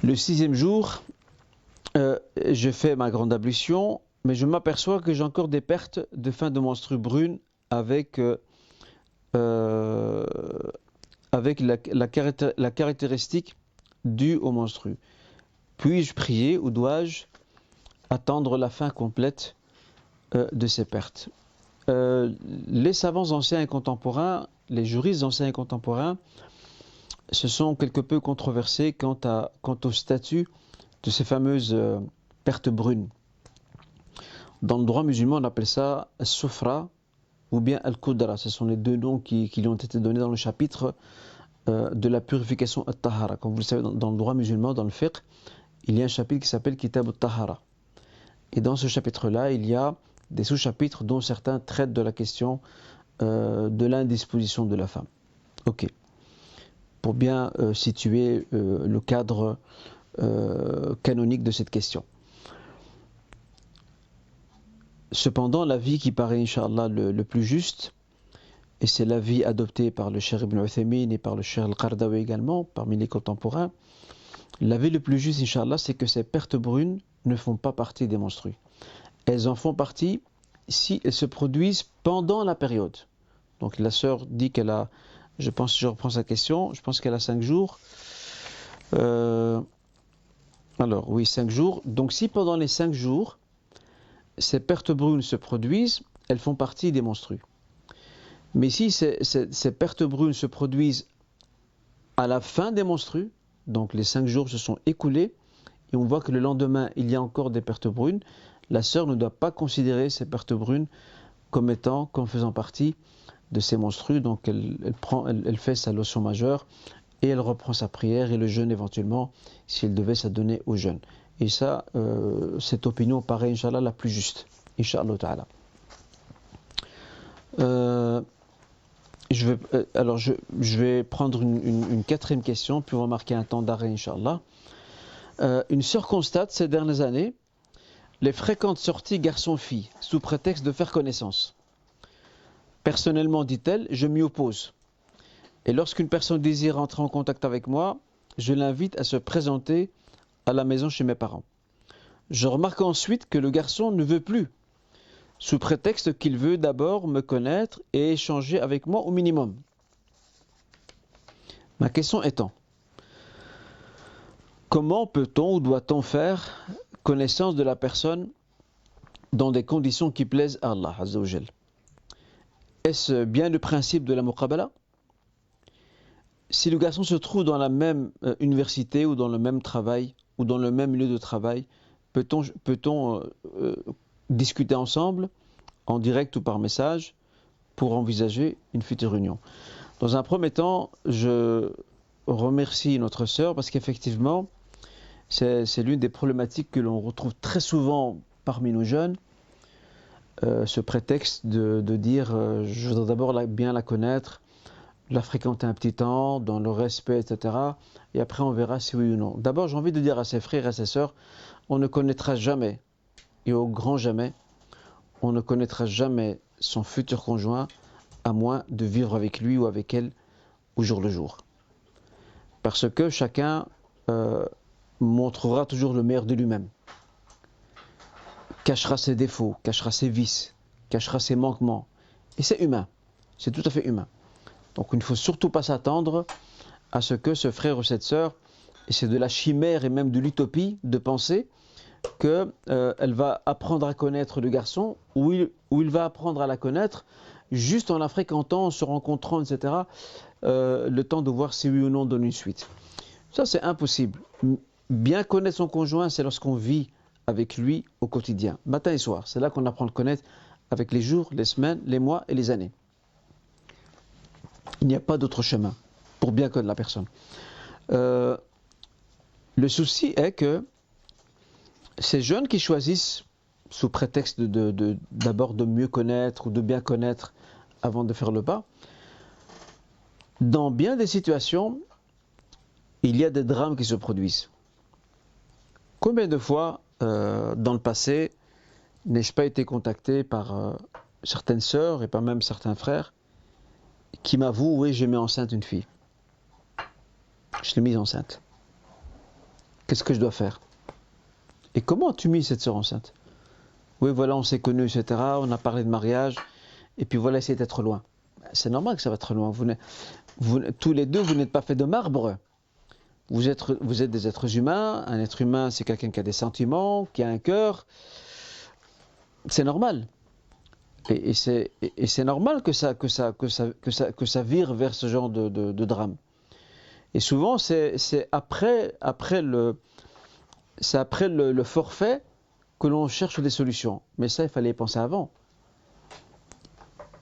Speaker 3: Le 6e jour, je fais ma grande ablution, mais je m'aperçois que j'ai encore des pertes de fin de menstrues brunes avec la caractéristique due aux menstrues. Puis-je prier ou dois-je attendre la fin complète de ces pertes? Les savants anciens et contemporains, les juristes anciens et contemporains, se sont quelque peu controversés quant au statut de ces fameuses pertes brunes. Dans le droit musulman, on appelle ça al-sufra ou bien al-qudra. Ce sont les deux noms qui lui ont été donnés dans le chapitre de la purification at-tahara. Comme vous le savez, dans le droit musulman, dans le fiqh, il y a un chapitre qui s'appelle Kitab al-Tahara. Et dans ce chapitre-là, il y a des sous-chapitres dont certains traitent de la question de l'indisposition de la femme. Ok. Pour bien situer le cadre canonique de cette question. Cependant, l'avis qui paraît, Inch'Allah, le plus juste, et c'est l'avis adopté par le Cheikh Ibn Uthaymin et par le Cheikh Al-Qardawi également, parmi les contemporains, l'avis le plus juste, Inch'Allah, c'est que ces pertes brunes ne font pas partie des menstrues. Elles en font partie si elles se produisent pendant la période. Donc la sœur dit qu'elle a, je reprends sa question, je pense qu'elle a 5 jours. Alors oui, 5 jours. Donc si pendant les 5 jours, ces pertes brunes se produisent, elles font partie des menstrues. Mais si ces pertes brunes se produisent à la fin des menstrues, donc les 5 jours se sont écoulés, et on voit que le lendemain, il y a encore des pertes brunes, la sœur ne doit pas considérer ces pertes brunes comme faisant partie de ses menstrues. Donc elle fait sa lotion majeure et elle reprend sa prière et le jeûne éventuellement, si elle devait s'adonner au jeûne. Et ça, cette opinion paraît, Inch'Allah, la plus juste. Inch'Allah ta'ala. Je vais prendre une quatrième question, puis on va marquer un temps d'arrêt, Inch'Allah. Une sœur constate ces dernières années les fréquentes sorties garçon-fille sous prétexte de faire connaissance. Personnellement, dit-elle, je m'y oppose. Et lorsqu'une personne désire entrer en contact avec moi, je l'invite à se présenter à la maison chez mes parents. Je remarque ensuite que le garçon ne veut plus, sous prétexte qu'il veut d'abord me connaître et échanger avec moi au minimum. Ma question étant, comment peut-on ou doit-on faire connaissance de la personne dans des conditions qui plaisent à Allah Azza wa Jal? Est-ce bien le principe de la muqabala? Si le garçon se trouve dans la même université ou dans le même travail ou dans le même lieu de travail, peut-on discuter ensemble, en direct ou par message, pour envisager une future union? Dans un premier temps, je remercie notre sœur parce qu'effectivement, c'est l'une des problématiques que l'on retrouve très souvent parmi nos jeunes, ce prétexte de dire je voudrais d'abord bien la connaître, la fréquenter un petit temps, dans le respect, etc. Et après on verra si oui ou non. D'abord j'ai envie de dire à ses frères et à ses sœurs, on ne connaîtra jamais, et au grand jamais, on ne connaîtra jamais son futur conjoint à moins de vivre avec lui ou avec elle au jour le jour. Parce que chacun montrera toujours le meilleur de lui-même. Cachera ses défauts, cachera ses vices, cachera ses manquements. Et c'est humain, c'est tout à fait humain. Donc il ne faut surtout pas s'attendre à ce que ce frère ou cette sœur, et c'est de la chimère et même de l'utopie de penser qu'elle va apprendre à connaître le garçon, ou il va apprendre à la connaître juste en la fréquentant, en se rencontrant, etc. Le temps de voir si oui ou non donne une suite. Ça c'est impossible. Bien connaître son conjoint, c'est lorsqu'on vit avec lui au quotidien, matin et soir. C'est là qu'on apprend à le connaître avec les jours, les semaines, les mois et les années. Il n'y a pas d'autre chemin pour bien connaître la personne. Le souci est que ces jeunes qui choisissent, sous prétexte d'abord de mieux connaître ou de bien connaître avant de faire le pas, dans bien des situations, il y a des drames qui se produisent. Combien de fois, dans le passé, n'ai-je pas été contacté par certaines sœurs et pas même certains frères qui m'avouent, oui, j'ai mis enceinte une fille. Je l'ai mise enceinte. Qu'est-ce que je dois faire? Et comment as-tu mis cette sœur enceinte? Oui, voilà, on s'est connus, etc. On a parlé de mariage. Et puis voilà, essayez d'être loin. C'est normal que ça va être loin. Tous les deux, vous n'êtes pas faits de marbre. Vous êtes des êtres humains. Un être humain, c'est quelqu'un qui a des sentiments, qui a un cœur. C'est normal. Et c'est normal que ça vire vers ce genre de drame. Et souvent, c'est après le forfait que l'on cherche des solutions. Mais ça, il fallait y penser avant.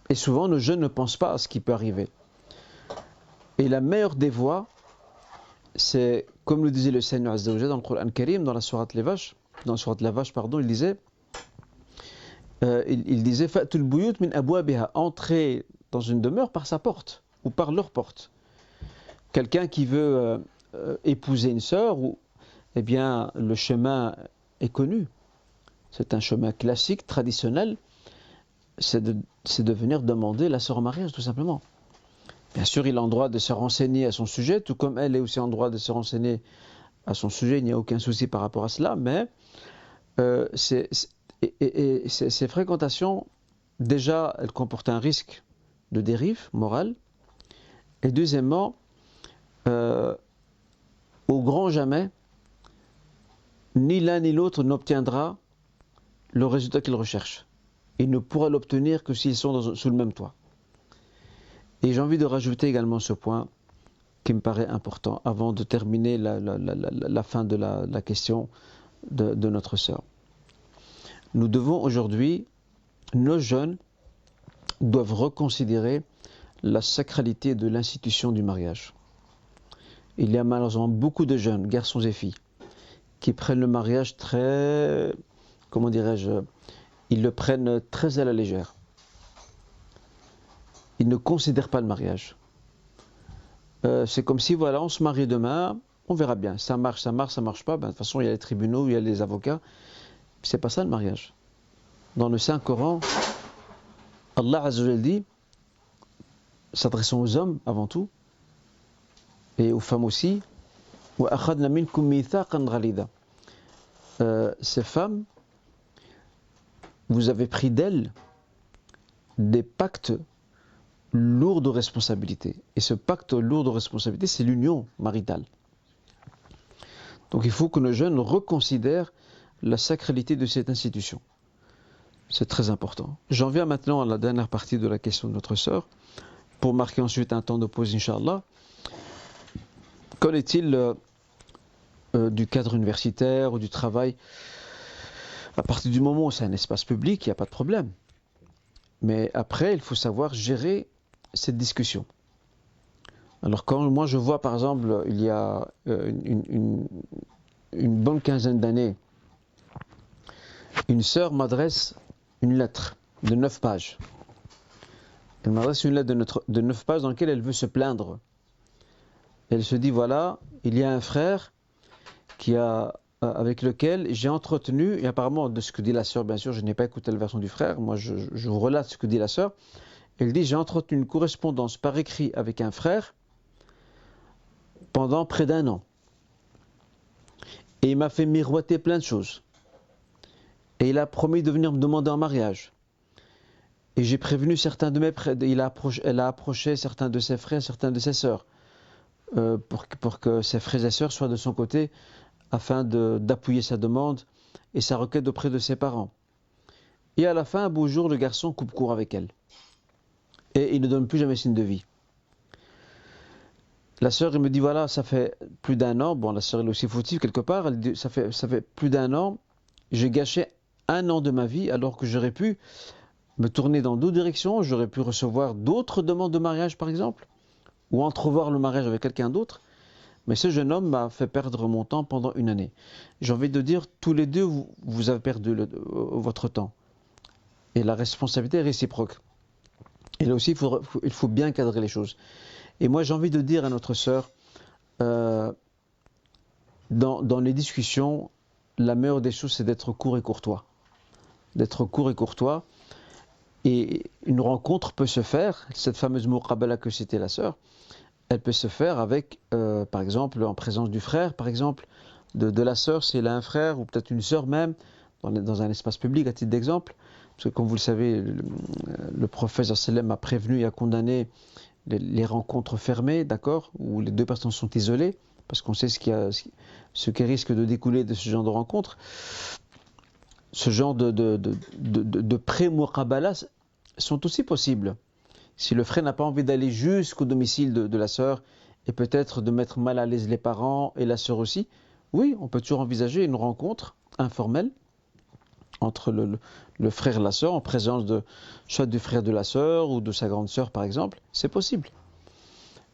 Speaker 3: Et souvent, nos jeunes ne pensent pas à ce qui peut arriver. Et la meilleure des voies, c'est, comme le disait le Seigneur Azza wa Jalla dans le Coran Karim, dans la sourate La Vache, il disait Fa'tul buyut min abwabiha, entrer dans une demeure par sa porte, ou par leur porte. Quelqu'un qui veut épouser une sœur, eh bien, le chemin est connu. C'est un chemin classique, traditionnel. C'est de venir demander la sœur en mariage, tout simplement. Bien sûr, il a le droit de se renseigner à son sujet, tout comme elle est aussi en droit de se renseigner à son sujet. Il n'y a aucun souci par rapport à cela, mais ces fréquentations, déjà, elles comportent un risque de dérive morale. Et deuxièmement, au grand jamais, ni l'un ni l'autre n'obtiendra le résultat qu'il recherche. Il ne pourra l'obtenir que s'ils sont sous le même toit. Et j'ai envie de rajouter également ce point qui me paraît important avant de terminer la fin de la question de notre sœur. Nous devons aujourd'hui, nos jeunes doivent reconsidérer la sacralité de l'institution du mariage. Il y a malheureusement beaucoup de jeunes, garçons et filles, qui prennent le mariage très, comment dirais-je, ils le prennent très à la légère. Ils ne considèrent pas le mariage. C'est comme si, voilà, on se marie demain, on verra bien. Ça marche, ça marche pas. Ben, de toute façon, il y a les tribunaux, il y a les avocats. C'est pas ça le mariage. Dans le Saint-Coran, Allah Azza wa Jalla dit, s'adressant aux hommes avant tout, et aux femmes aussi, وَأَخَذْنَا مِنْكُمْ مِيثَاقًا غَلِيظًا. Ces femmes, vous avez pris d'elles des pactes lourds de responsabilité. Et ce pacte lourd de responsabilité, c'est l'union maritale. Donc il faut que nos jeunes reconsidèrent la sacralité de cette institution. C'est très important. J'en viens maintenant à la dernière partie de la question de notre sœur, pour marquer ensuite un temps de pause, Inch'Allah. Qu'en est-il du cadre universitaire ou du travail? À partir du moment où c'est un espace public, il n'y a pas de problème. Mais après, il faut savoir gérer cette discussion. Alors quand moi je vois par exemple, il y a une bonne quinzaine d'années, une sœur m'adresse une lettre de 9 pages. Elle m'adresse une lettre de 9 pages dans laquelle elle veut se plaindre. Elle se dit, voilà, il y a un frère avec lequel j'ai entretenu, et apparemment de ce que dit la sœur, bien sûr, je n'ai pas écouté la version du frère, moi je vous relate ce que dit la sœur. Elle dit, j'ai entretenu une correspondance par écrit avec un frère pendant près d'1 an. Et il m'a fait miroiter plein de choses. Et il a promis de venir me demander en mariage. Et j'ai prévenu certains de mes frères, elle a approché certains de ses frères, certains de ses sœurs, pour que ses frères et sœurs soient de son côté, afin d'appuyer sa demande et sa requête auprès de ses parents. Et à la fin, un beau jour, le garçon coupe court avec elle. Et il ne donne plus jamais signe de vie. La sœur, elle me dit, voilà, ça fait plus d'1 an, bon, la sœur elle est aussi fautive quelque part, elle dit, ça fait plus d'1 an, j'ai gâché 1 an de ma vie alors que j'aurais pu me tourner dans d'autres directions, j'aurais pu recevoir d'autres demandes de mariage par exemple, ou entrevoir le mariage avec quelqu'un d'autre, mais ce jeune homme m'a fait perdre mon temps pendant une année. J'ai envie de dire, tous les deux, vous avez perdu votre temps. Et la responsabilité est réciproque. Et là aussi, il faut bien cadrer les choses. Et moi, j'ai envie de dire à notre sœur, dans les discussions, la meilleure des choses, c'est d'être court et courtois. D'être court et courtois. Et une rencontre peut se faire, cette fameuse muqabala que citait la sœur, elle peut se faire avec, par exemple, en présence du frère, par exemple, de la sœur, si elle a un frère, ou peut-être une sœur même, dans un espace public, à titre d'exemple. Parce que comme vous le savez, le prophète sallam a prévenu et a condamné les rencontres fermées, d'accord, où les deux personnes sont isolées, parce qu'on sait ce qui risque de découler de ce genre de rencontres. Ce genre de pré-muqabala sont aussi possibles. Si le frère n'a pas envie d'aller jusqu'au domicile de la sœur et peut-être de mettre mal à l'aise les parents et la sœur aussi, oui, on peut toujours envisager une rencontre informelle entre le frère et la sœur en présence soit du frère de la sœur ou de sa grande sœur par exemple, c'est possible.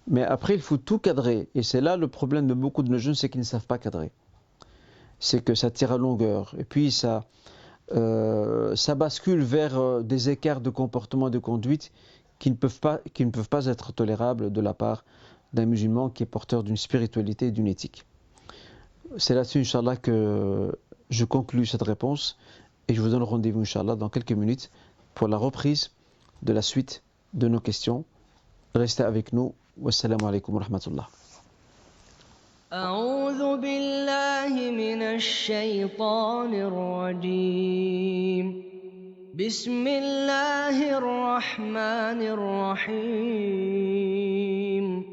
Speaker 3: Mais après, il faut tout cadrer et c'est là le problème de beaucoup de nos jeunes, c'est qu'ils ne savent pas cadrer. C'est que ça tire à longueur et puis ça bascule vers des écarts de comportement et de conduite qui ne peuvent pas être tolérables de la part d'un musulman qui est porteur d'une spiritualité et d'une éthique. C'est là-dessus, Inch'Allah, que je conclue cette réponse et je vous donne rendez-vous, Inch'Allah, dans quelques minutes pour la reprise de la suite de nos questions. Restez avec nous. Wassalamu alaikum wa rahmatullah.
Speaker 2: أعوذ بالله من الشيطان الرجيم بسم الله الرحمن الرحيم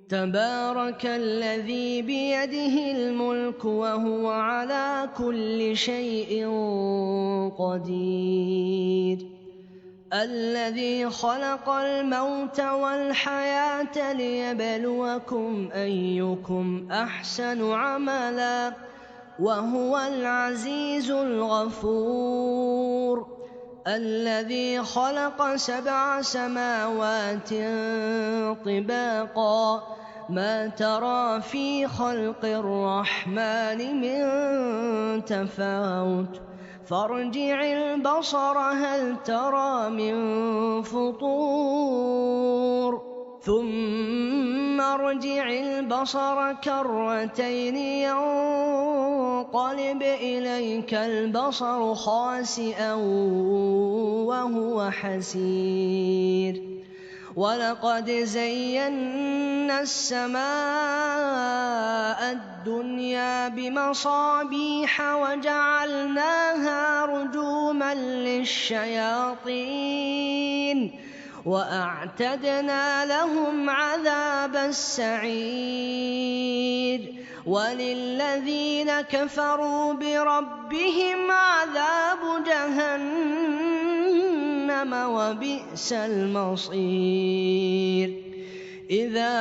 Speaker 2: تبارك الذي بيده الملك وهو على كل شيء قدير الذي خلق الموت والحياة ليبلوكم أيكم أحسن عملا وهو العزيز الغفور الذي خلق 7 سماوات طباقا ما ترى في خلق الرحمن من تفاوت فارجع البصر هل ترى من فطور ثم ارجع البصر كرتين ينقلب إليك البصر خاسئا وهو حسير ولقد زينا السماء الدنيا بمصابيح وجعلناها رجوما للشياطين وأعتدنا لهم عذاب السعير وللذين كفروا بربهم عذاب جهنم وبئس المصير إذا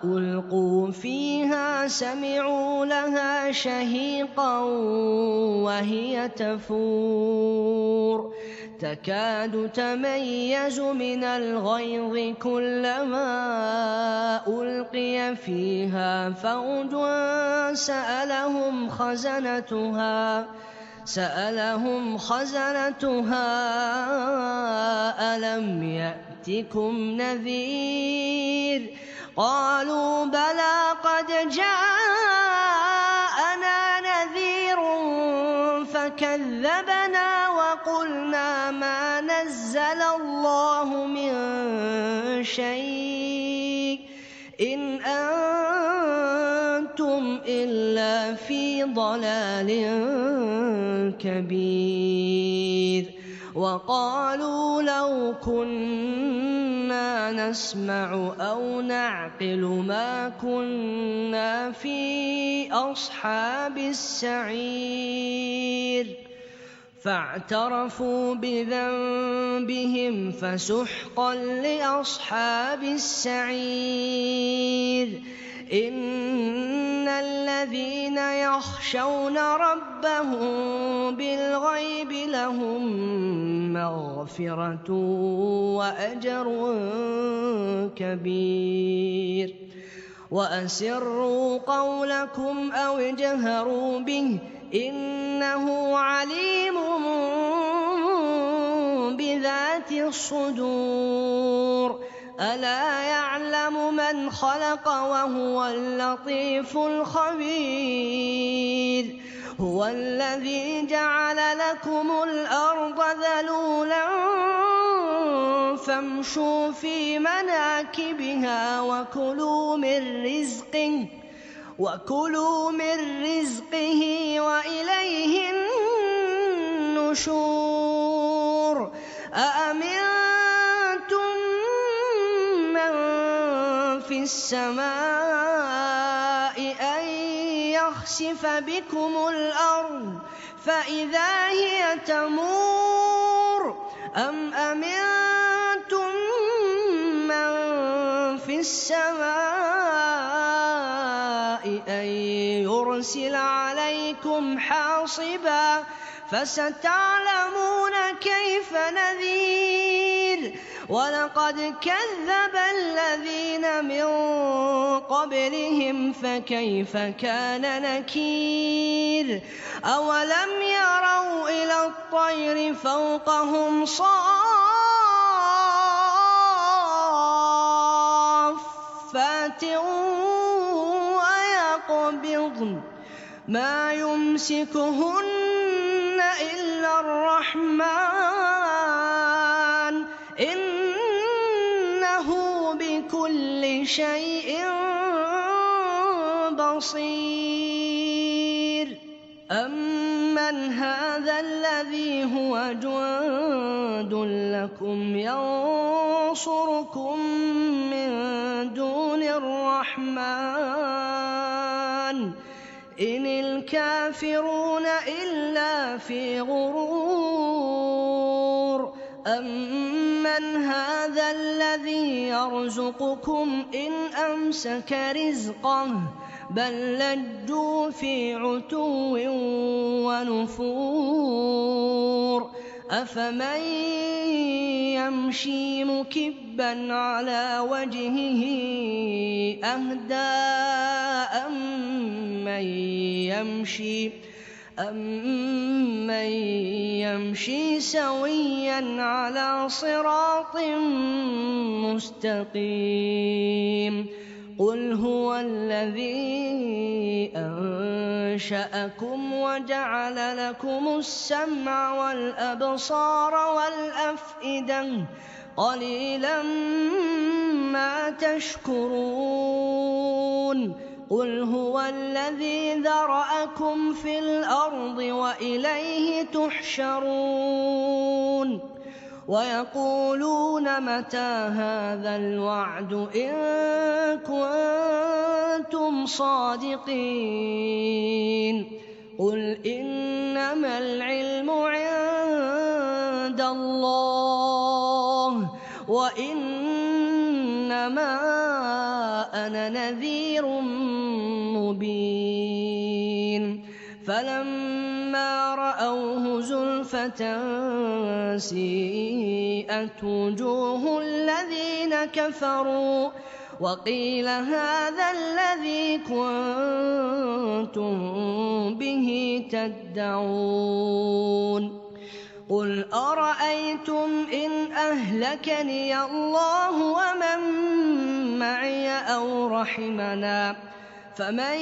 Speaker 2: ألقوا فيها سمعوا لها شهيقا وهي تفور تكاد تميز من الغيظ كلما ألقي فيها فوج سألهم خزنتها ألم يأتكم نذير قالوا بلى قد جاءنا نذير فكذبنا وقلنا ما نزل الله من شيء إن أنتم إلا في ضلال كبير وقالوا لو كنا نسمع أو نعقل ما كنا في أصحاب السعير فاعترفوا بذنبهم فسحقا لأصحاب السعير إن الذين الذين يخشون ربهم بالغيب لهم مغفرة وأجر كبير وأسروا قولكم أو اجهروا به إنه عليم بذات الصدور ألا يعلم من خلق وهو اللطيف الخبير هو الذي جعل لكم الأرض ذلولا فامشوا في مناكبها وكلوا من رزقه وإليه النشور أأمنتم من في السماء أن يخسف بكم الأرض فإذا هي تمور أم أمنتم من في السماء أن يرسل عليكم حاصبا فستعلمون كيف نذير ولقد كذب الذين من قبلهم فكيف كان نكير أولم يروا إلى الطير فوقهم صافات ويقبضن ما يمسكهن إلا الرحمن إنه بكل شيء بصير أمن هذا الذي هو جند لكم ينصركم من دون الرحمن إن الكافرون إلا في غرور أمن هذا الذي يرزقكم إن أمسك رزقه بل لجوا في عتو ونفور أفمن يمشي مكبا على وجهه أهدى أمن يمشي سويا على صراط مستقيم قل هو الذي أنشأكم وجعل لكم السمع والأبصار والأفئدة قليلا ما تشكرون قل هو الذي ذرأكم في الأرض وإليه تحشرون ويقولون متى هذا الوعد إن كنتم صادقين قل إنما العلم عند الله وإنما أنا نذير مبين فلما رأوه زلفة سيئت وجوه الذين كفروا وقيل هذا الذي كنتم به تدعون قل أرأيتم إن أهلكني الله ومن معي أو رحمنا فمن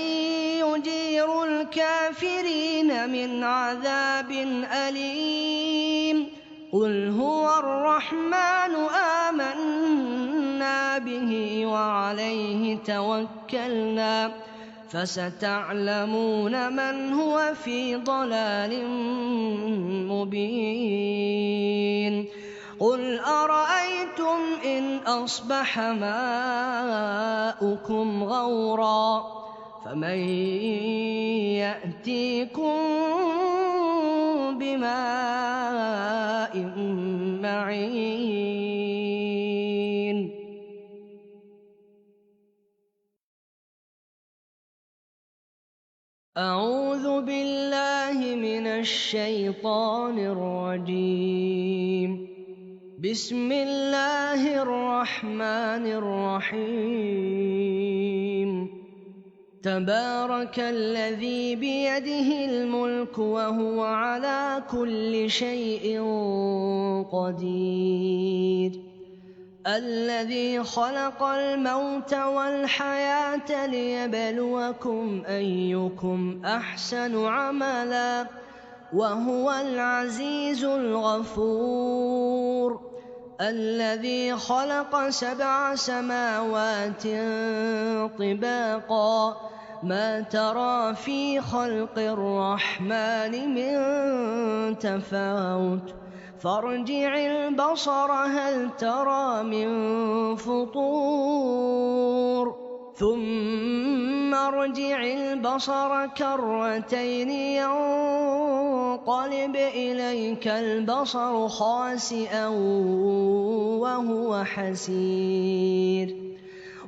Speaker 2: يجير الكافرين من عذاب أليم قل هو الرحمن آمنا به وعليه توكلنا فستعلمون من هو في ضلال مبين قل أرأيتم إن أصبح ماؤكم غورا فمن يأتيكم بماء معين أعوذ بالله من الشيطان الرجيم بسم الله الرحمن الرحيم تبارك الذي بيده الملك وهو على كل شيء قدير الذي خلق الموت والحياة ليبلوكم أيكم أحسن عملا وهو العزيز الغفور الذي خلق 7 سماوات طباقا ما ترى في خلق الرحمن من تفاوت فارجع البصر هل ترى من فطور ثم ارجع البصر كرتين ينقلب إليك البصر خاسئا وهو حسير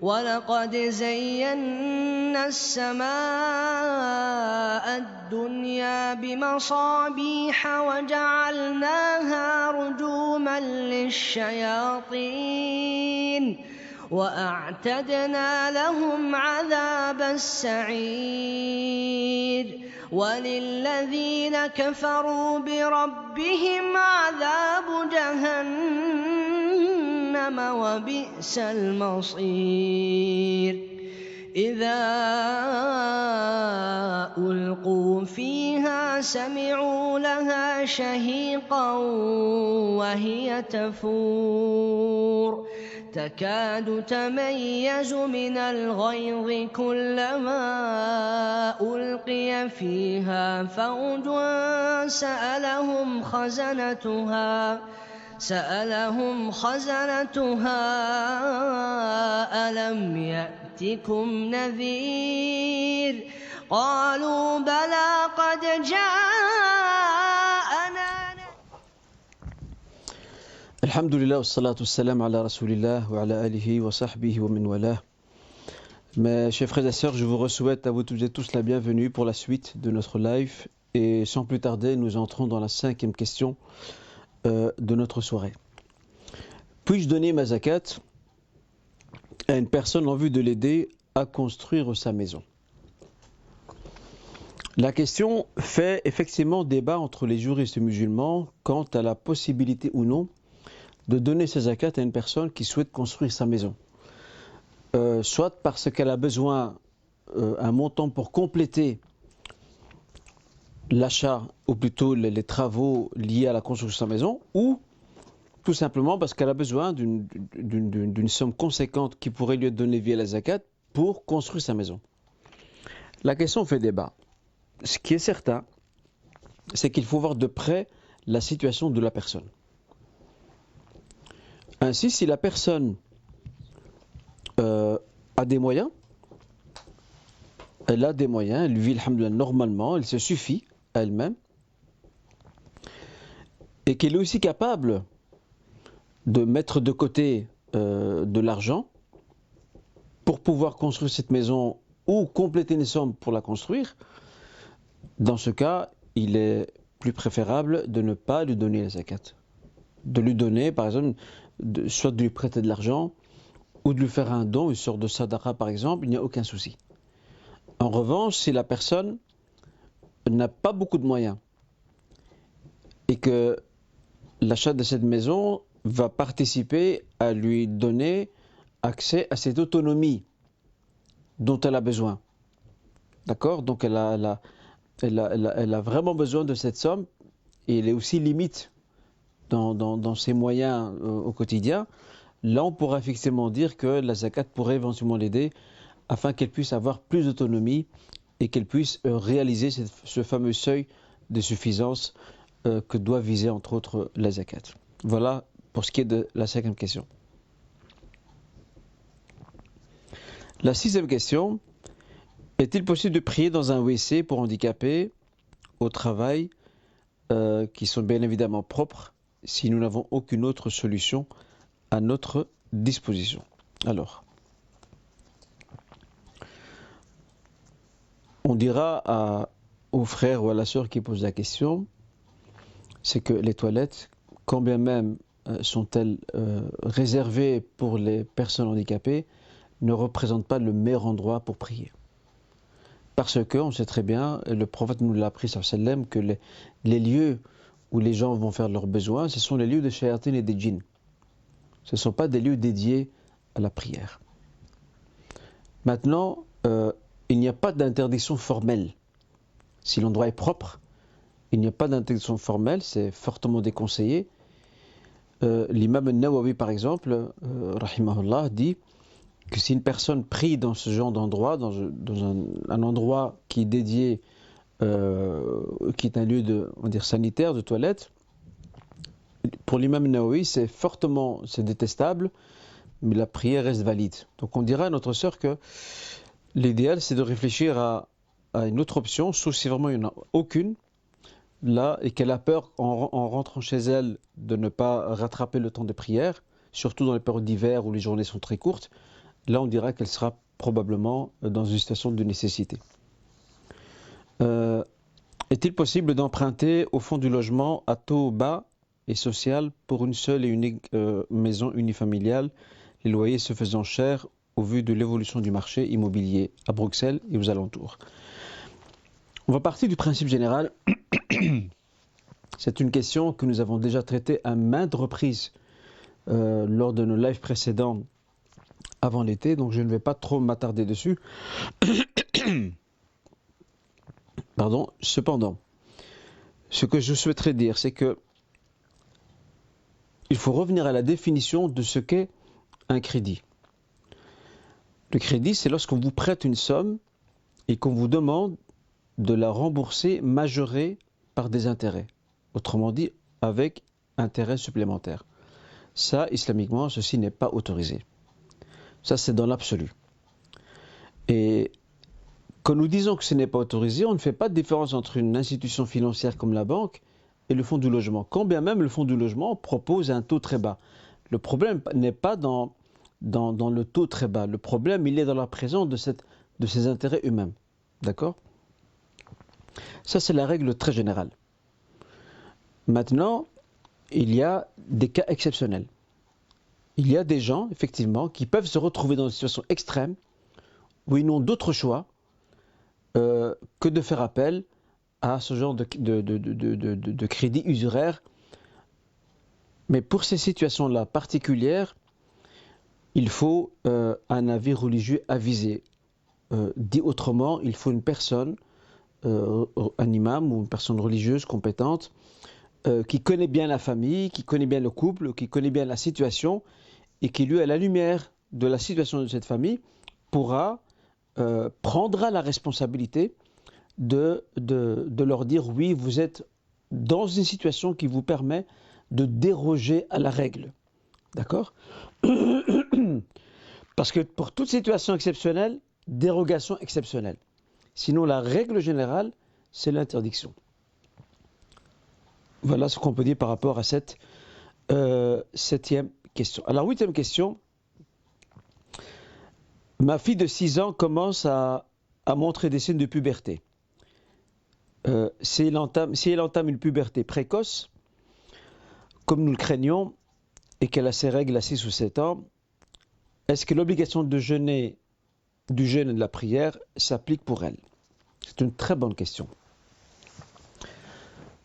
Speaker 2: ولقد زينا السماء الدنيا بمصابيح وجعلناها رجوما للشياطين وأعتدنا لهم عذاب السعير وللذين كفروا بربهم عذاب جهنم وبئس المصير إذا ألقوا فيها سمعوا لها شهيقا وهي تفور تكاد تميز من الغيظ كلما ألقي فيها فوج سألهم خزنتها ألم يأتكم نذير قالوا بلى قد جاءنا.
Speaker 3: Alhamdulillah, wassalatu wassalam ala rasulillah wa ala alihi wa sahbihi wa min walah. Mes chers frères et sœurs, je vous souhaite à vous toutes et tous la bienvenue pour la suite de notre live. Et sans plus tarder, nous entrons dans la 5e question de notre soirée. Puis-je donner ma zakat à une personne en vue de l'aider à construire sa maison? La question fait effectivement débat entre les juristes musulmans quant à la possibilité ou non de donner sa zakat à une personne qui souhaite construire sa maison. Soit parce qu'elle a besoin d'un montant pour compléter l'achat, ou plutôt les travaux liés à la construction de sa maison, ou tout simplement parce qu'elle a besoin d'une somme conséquente qui pourrait lui être donnée via la zakat pour construire sa maison. La question fait débat. Ce qui est certain, c'est qu'il faut voir de près la situation de la personne. Ainsi, si la personne a des moyens, elle vit alhamdoulilah normalement, elle se suffit à elle-même, et qu'elle est aussi capable de mettre de côté de l'argent pour pouvoir construire cette maison ou compléter une somme pour la construire, dans ce cas, il est plus préférable de ne pas lui donner la zakat. De lui donner, par exemple, soit de lui prêter de l'argent, ou de lui faire un don, une sorte de sadaqa par exemple, il n'y a aucun souci. En revanche, si la personne n'a pas beaucoup de moyens, et que l'achat de cette maison va participer à lui donner accès à cette autonomie dont elle a besoin. D'accord? Donc elle a vraiment besoin de cette somme, et elle est aussi limite dans ses moyens au quotidien. Là, on pourra effectivement dire que la zakat pourrait éventuellement l'aider afin qu'elle puisse avoir plus d'autonomie et qu'elle puisse réaliser ce fameux seuil de suffisance que doit viser entre autres la zakat. Voilà pour ce qui est de la 5e question. La 6e question: est-il possible de prier dans un WC pour handicapés au travail qui sont bien évidemment propres si nous n'avons aucune autre solution à notre disposition? Alors, on dira au frère ou à la sœur qui pose la question, c'est que les toilettes, quand bien même sont-elles réservées pour les personnes handicapées, ne représentent pas le meilleur endroit pour prier. Parce qu'on sait très bien, le prophète nous l'a appris, sallallahu alayhi wa sallam, que les lieux où les gens vont faire leurs besoins, ce sont les lieux de shayatin et des djinns. Ce ne sont pas des lieux dédiés à la prière. Maintenant, il n'y a pas d'interdiction formelle. Si l'endroit est propre, il n'y a pas d'interdiction formelle, c'est fortement déconseillé. L'imam al-Nawawi, par exemple, rahimahullah, dit que si une personne prie dans ce genre d'endroit, dans un endroit qui est dédié, qui est un lieu sanitaire, de toilette, pour l'imam Nawawi, c'est détestable, mais la prière reste valide. Donc on dira à notre sœur que l'idéal, c'est de réfléchir à une autre option, sauf si vraiment il n'y en a aucune, là, et qu'elle a peur en rentrant chez elle de ne pas rattraper le temps de prière, surtout dans les périodes d'hiver où les journées sont très courtes. Là, on dira qu'elle sera probablement dans une situation de nécessité. Est-il possible d'emprunter au fond du logement à taux bas et social pour une seule et unique maison unifamiliale, les loyers se faisant chers au vu de l'évolution du marché immobilier à Bruxelles et aux alentours? On va partir du principe général. C'est une question que nous avons déjà traitée à maintes reprises lors de nos lives précédents avant l'été, donc je ne vais pas trop m'attarder dessus. Pardon. Cependant, ce que je souhaiterais dire, c'est que il faut revenir à la définition de ce qu'est un crédit. Le crédit, c'est lorsqu'on vous prête une somme et qu'on vous demande de la rembourser majorée par des intérêts. Autrement dit, avec intérêts supplémentaires. Ça, islamiquement, ceci n'est pas autorisé. Ça, c'est dans l'absolu. Et quand nous disons que ce n'est pas autorisé, on ne fait pas de différence entre une institution financière comme la banque et le fonds du logement. Quand bien même le fonds du logement propose un taux très bas. Le problème n'est pas dans le taux très bas. Le problème, il est dans la présence de ces intérêts eux-mêmes. D'accord ? Ça, c'est la règle très générale. Maintenant, il y a des cas exceptionnels. Il y a des gens, effectivement, qui peuvent se retrouver dans une situation extrême où ils n'ont d'autre choix que de faire appel à ce genre de crédit usuraire. Mais pour ces situations-là particulières, il faut un avis religieux avisé. Dit autrement, il faut une personne, un imam ou une personne religieuse compétente, qui connaît bien la famille, qui connaît bien le couple, qui connaît bien la situation, et qui, lui, à la lumière de la situation de cette famille, prendra la responsabilité de leur dire oui, vous êtes dans une situation qui vous permet de déroger à la règle. D'accord ? Parce que pour toute situation exceptionnelle, dérogation exceptionnelle. Sinon, la règle générale, c'est l'interdiction. Voilà ce qu'on peut dire par rapport à cette 7e question. Alors, 8e question. Ma fille de 6 ans commence à montrer des signes de puberté. Si elle entame une puberté précoce, comme nous le craignons, et qu'elle a ses règles à 6 ou 7 ans, est-ce que l'obligation de jeûner, du jeûne et de la prière s'applique pour elle? C'est une très bonne question.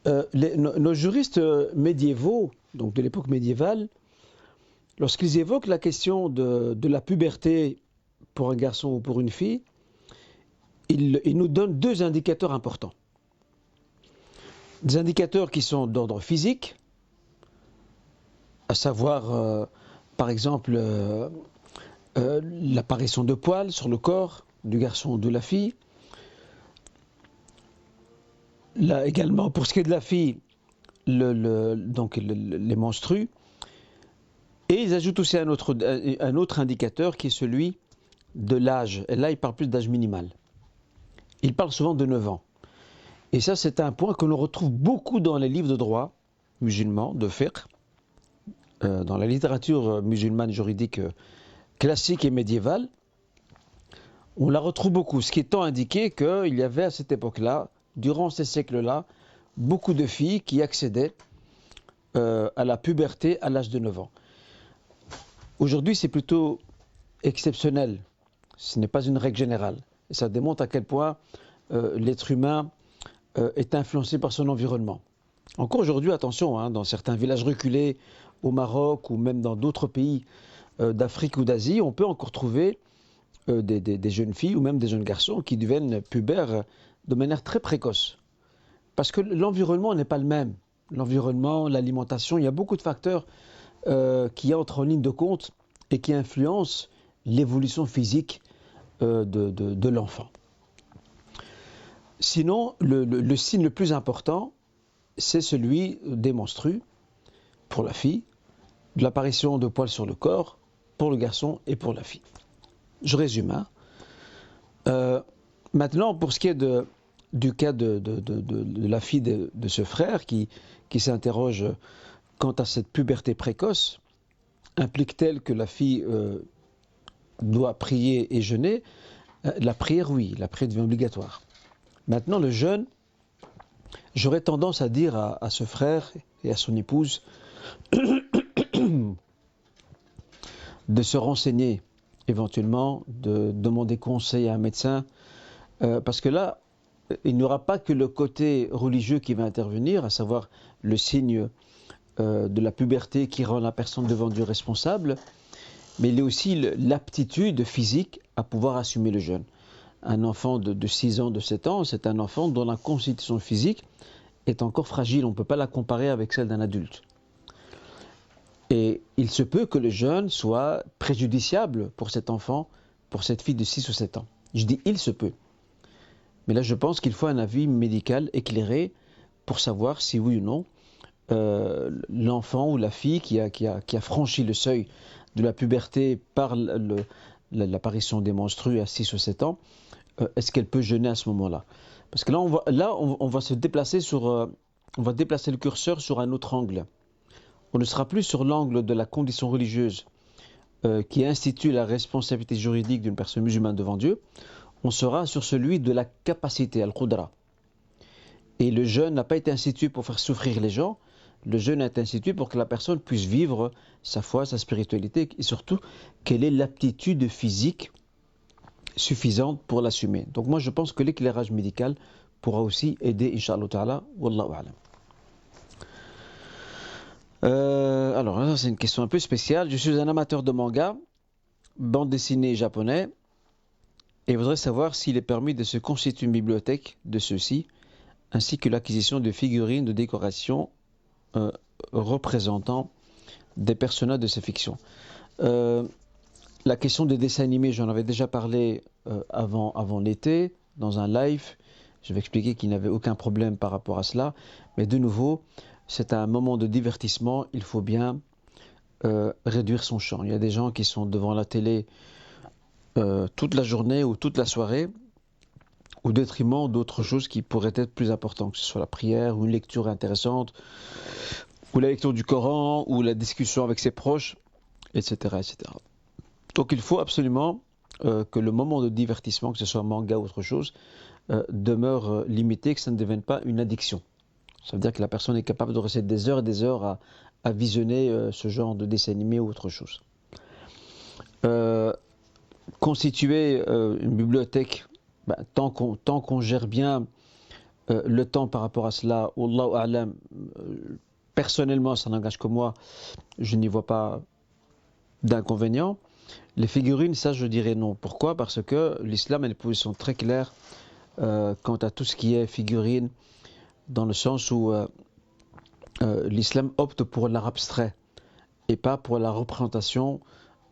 Speaker 3: Nos juristes médiévaux, donc de l'époque médiévale, lorsqu'ils évoquent la question de la puberté pour un garçon ou pour une fille, ils nous donnent 2 indicateurs importants. Des indicateurs qui sont d'ordre physique, à savoir, par exemple, l'apparition de poils sur le corps du garçon ou de la fille. Là également, pour ce qui est de la fille, les menstrues. Et ils ajoutent aussi un autre indicateur qui est celui de l'âge. Et là, ils parlent plus d'âge minimal. Ils parlent souvent de 9 ans. Et ça, c'est un point que l'on retrouve beaucoup dans les livres de droit musulmans, de fiqh, dans la littérature musulmane juridique classique et médiévale. On la retrouve beaucoup, ce qui est indiqué qu'il y avait à cette époque-là, durant ces siècles-là, beaucoup de filles qui accédaient à la puberté à l'âge de 9 ans. Aujourd'hui, c'est plutôt exceptionnel. Ce n'est pas une règle générale. Et ça démontre à quel point l'être humain est influencé par son environnement. Encore aujourd'hui, attention, hein, dans certains villages reculés au Maroc ou même dans d'autres pays d'Afrique ou d'Asie, on peut encore trouver des jeunes filles ou même des jeunes garçons qui deviennent pubères de manière très précoce. Parce que l'environnement n'est pas le même. L'environnement, l'alimentation, il y a beaucoup de facteurs qui entrent en ligne de compte et qui influencent l'évolution physique de l'enfant. Sinon, le signe le plus important, c'est celui des menstrues pour la fille, de l'apparition de poils sur le corps pour le garçon et pour la fille. Je résume. Hein. Maintenant, pour ce qui est du cas de la fille de ce frère qui s'interroge quant à cette puberté précoce, implique-t-elle que la fille doit prier et jeûner? La prière, oui, la prière devient obligatoire. Maintenant, le jeûne, j'aurais tendance à dire à ce frère et à son épouse de se renseigner éventuellement, de demander conseil à un médecin, parce que là, il n'y aura pas que le côté religieux qui va intervenir, à savoir le signe de la puberté qui rend la personne devant Dieu responsable, mais il y a aussi l'aptitude physique à pouvoir assumer le jeûne. Un enfant de 6 ans, de 7 ans, c'est un enfant dont la constitution physique est encore fragile, on ne peut pas la comparer avec celle d'un adulte. Et il se peut que le jeûne soit préjudiciable pour cet enfant, pour cette fille de 6 ou 7 ans. Je dis il se peut. Mais là, je pense qu'il faut un avis médical éclairé pour savoir si oui ou non l'enfant ou la fille qui a franchi le seuil de la puberté par l'apparition des menstrues à 6 ou 7 ans, est-ce qu'elle peut jeûner à ce moment-là? Parce que là, on va se déplacer on va déplacer le curseur sur un autre angle. On ne sera plus sur l'angle de la condition religieuse qui institue la responsabilité juridique d'une personne musulmane devant Dieu. On sera sur celui de la capacité, al-qudra. Et le jeûne n'a pas été institué pour faire souffrir les gens. Le jeûne a été institué pour que la personne puisse vivre sa foi, sa spiritualité et surtout qu'elle ait l'aptitude physique suffisante pour l'assumer. Donc moi je pense que l'éclairage médical pourra aussi aider, Inch'Allah Ta'ala, Wallahu A'lam. Alors là, c'est une question un peu spéciale. Je suis un amateur de manga, bande dessinée japonais, et voudrais savoir s'il est permis de se constituer une bibliothèque de ceux-ci, ainsi que l'acquisition de figurines de décoration représentant des personnages de ces fictions. La question des dessins animés, j'en avais déjà parlé avant l'été, dans un live. Je vais expliquer qu'il n'y avait aucun problème par rapport à cela. Mais de nouveau, c'est un moment de divertissement, il faut bien réduire son champ. Il y a des gens qui sont devant la télé toute la journée ou toute la soirée, au détriment d'autres choses qui pourraient être plus importantes, que ce soit la prière ou une lecture intéressante, ou la lecture du Coran, ou la discussion avec ses proches, etc. etc. Donc il faut absolument que le moment de divertissement, que ce soit manga ou autre chose, demeure limité, que ça ne devienne pas une addiction. Ça veut dire que la personne est capable de rester des heures et des heures à visionner ce genre de dessin animé ou autre chose. Constituer une bibliothèque, tant qu'on gère bien le temps par rapport à cela, Wallahu a'lam, personnellement, ça n'engage que moi, je n'y vois pas d'inconvénient. Les figurines, ça je dirais non. Pourquoi? Parce que l'islam a une position très claire quant à tout ce qui est figurine, dans le sens où l'islam opte pour l'art abstrait et pas pour la représentation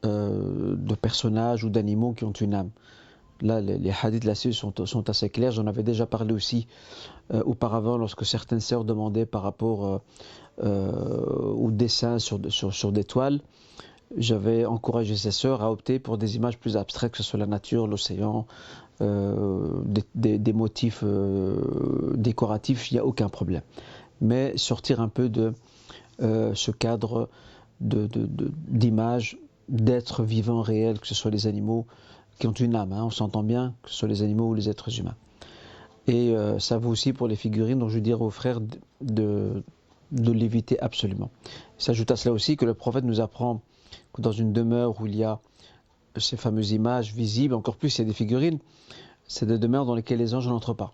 Speaker 3: de personnages ou d'animaux qui ont une âme. Là, les hadiths là-dessus sont assez clairs. J'en avais déjà parlé aussi auparavant lorsque certaines sœurs demandaient par rapport au dessin sur des toiles. J'avais encouragé ces sœurs à opter pour des images plus abstraites, que ce soit la nature, l'océan, des motifs décoratifs, il n'y a aucun problème. Mais sortir un peu de ce cadre d'images, d'êtres vivants réels, que ce soit les animaux qui ont une âme, on s'entend bien, que ce soit les animaux ou les êtres humains. Et ça vaut aussi pour les figurines, donc je dirais aux frères de l'éviter absolument. Il s'ajoute à cela aussi que le prophète nous apprend que dans une demeure où il y a ces fameuses images visibles, encore plus il y a des figurines, c'est des demeures dans lesquelles les anges n'entrent pas.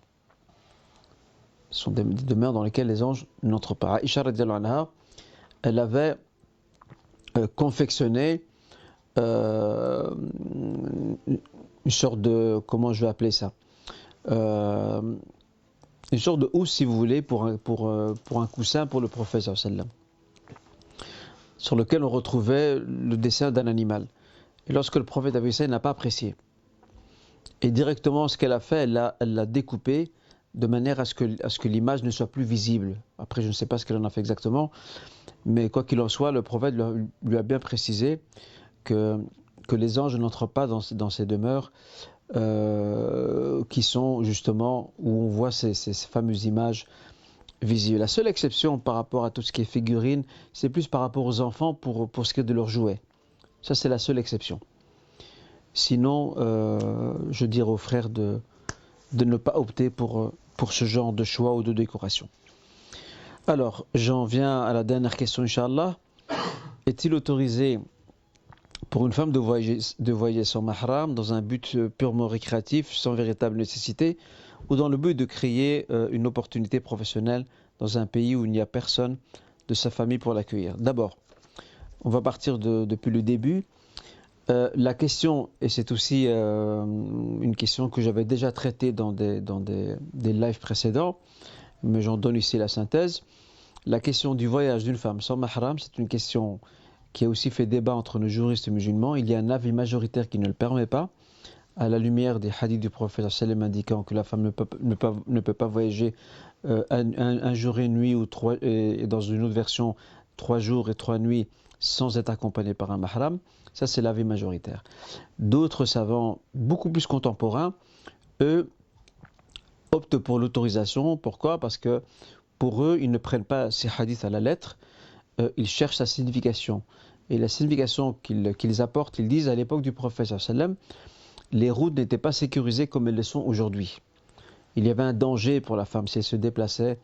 Speaker 3: Ce sont des demeures dans lesquelles les anges n'entrent pas. Aïcha radhiyallahu anha, elle avait confectionné une sorte de, comment je vais appeler ça, une sorte de housse si vous voulez pour un coussin pour le prophète sallallahu alayhi wa sallam, sur lequel on retrouvait le dessin d'un animal. Et lorsque le prophète a vu ça, il n'a pas apprécié. Et directement ce qu'elle a fait, elle l'a découpé de manière à ce que l'image ne soit plus visible. Après je ne sais pas ce qu'elle en a fait exactement, mais quoi qu'il en soit, le prophète lui a bien précisé que les anges n'entrent pas dans ces demeures qui sont justement où on voit ces fameuses images visibles. La seule exception par rapport à tout ce qui est figurine, c'est plus par rapport aux enfants pour ce qui est de leurs jouets. Ça c'est la seule exception. Sinon, je dirais aux frères de ne pas opter pour ce genre de choix ou de décoration. Alors, j'en viens à la dernière question, Inch'Allah. Est-il autorisé pour une femme de voyager sans mahram dans un but purement récréatif, sans véritable nécessité, ou dans le but de créer une opportunité professionnelle dans un pays où il n'y a personne de sa famille pour l'accueillir? D'abord, on va partir depuis le début. La question, et c'est aussi une question que j'avais déjà traitée dans des lives précédents, mais j'en donne ici la synthèse. La question du voyage d'une femme sans mahram, c'est une question qui a aussi fait débat entre nos juristes musulmans. Il y a un avis majoritaire qui ne le permet pas, à la lumière des hadiths du prophète sallam indiquant que la femme ne peut pas voyager un jour et une nuit, et dans une autre version, 3 jours et 3 nuits, sans être accompagnée par un mahram. Ça, c'est l'avis majoritaire. D'autres savants, beaucoup plus contemporains, eux, optent pour l'autorisation. Pourquoi? Parce que pour eux, ils ne prennent pas ces hadiths à la lettre, ils cherchent sa signification. Et la signification qu'ils apportent, ils disent à l'époque du prophète sallam, les routes n'étaient pas sécurisées comme elles le sont aujourd'hui. Il y avait un danger pour la femme si elle se déplaçait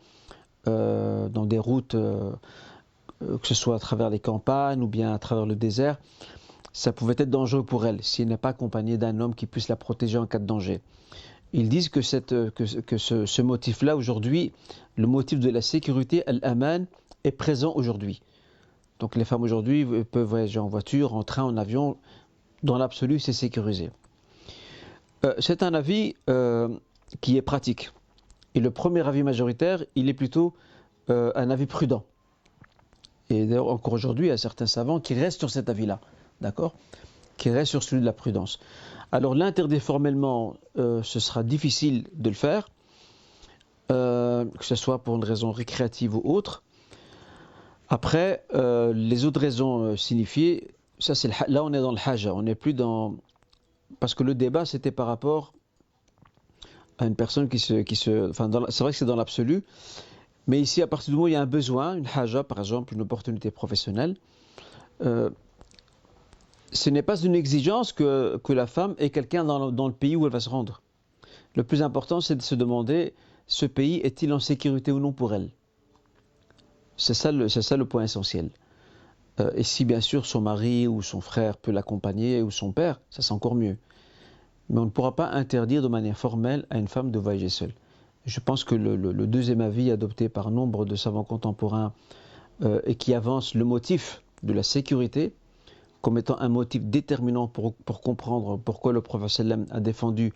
Speaker 3: dans des routes, que ce soit à travers les campagnes ou bien à travers le désert. Ça pouvait être dangereux pour elle si elle n'est pas accompagnée d'un homme qui puisse la protéger en cas de danger. Ils disent que ce motif-là aujourd'hui, le motif de la sécurité, al-aman, est présent aujourd'hui. Donc les femmes aujourd'hui peuvent voyager en voiture, en train, en avion. Dans l'absolu, c'est sécurisé. C'est un avis qui est pratique. Et le premier avis majoritaire, il est plutôt un avis prudent. Et d'ailleurs, encore aujourd'hui, il y a certains savants qui restent sur cet avis-là. D'accord? Qui restent sur celui de la prudence. Alors l'interdire formellement, ce sera difficile de le faire, que ce soit pour une raison récréative ou autre. Après, les autres raisons signifiées, ça c'est là on est dans le haja, on n'est plus dans... Parce que le débat c'était par rapport à une personne enfin, c'est vrai que c'est dans l'absolu, mais ici à partir du moment où il y a un besoin, une haja par exemple, une opportunité professionnelle, ce n'est pas une exigence que la femme ait quelqu'un dans le pays où elle va se rendre. Le plus important, c'est de se demander, ce pays est-il en sécurité ou non pour elle? C'est ça le point essentiel. Et si bien sûr son mari ou son frère peut l'accompagner, ou son père, ça c'est encore mieux. Mais on ne pourra pas interdire de manière formelle à une femme de voyager seule. Je pense que le deuxième avis adopté par nombre de savants contemporains et qui avance le motif de la sécurité comme étant un motif déterminant pour comprendre pourquoi le prophète sallam a défendu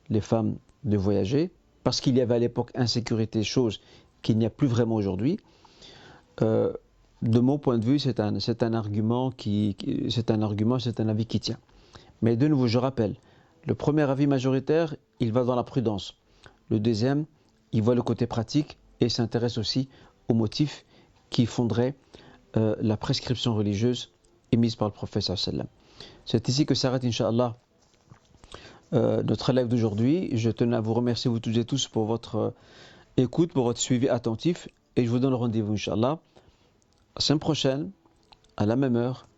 Speaker 3: les femmes de voyager, parce qu'il y avait à l'époque insécurité, chose qu'il n'y a plus vraiment aujourd'hui. De mon point de vue, c'est un argument, c'est un avis qui tient. Mais de nouveau, je rappelle, le premier avis majoritaire, il va dans la prudence. Le deuxième, il voit le côté pratique et s'intéresse aussi aux motifs qui fonderaient la prescription religieuse émise par le prophète sallam. C'est ici que s'arrête, Inch'Allah, notre live d'aujourd'hui. Je tenais à vous remercier, vous toutes et tous, pour votre écoute, pour votre suivi attentif. Et je vous donne rendez-vous, Inch'Allah, la semaine prochaine, à la même heure,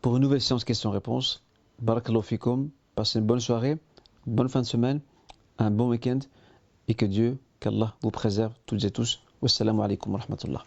Speaker 3: pour une nouvelle séance questions-réponses. Barakallahu fikum. Passez une bonne soirée, une bonne fin de semaine, un bon week-end et qu'Allah vous préserve toutes et tous. Wassalamu alaikum wa rahmatullah.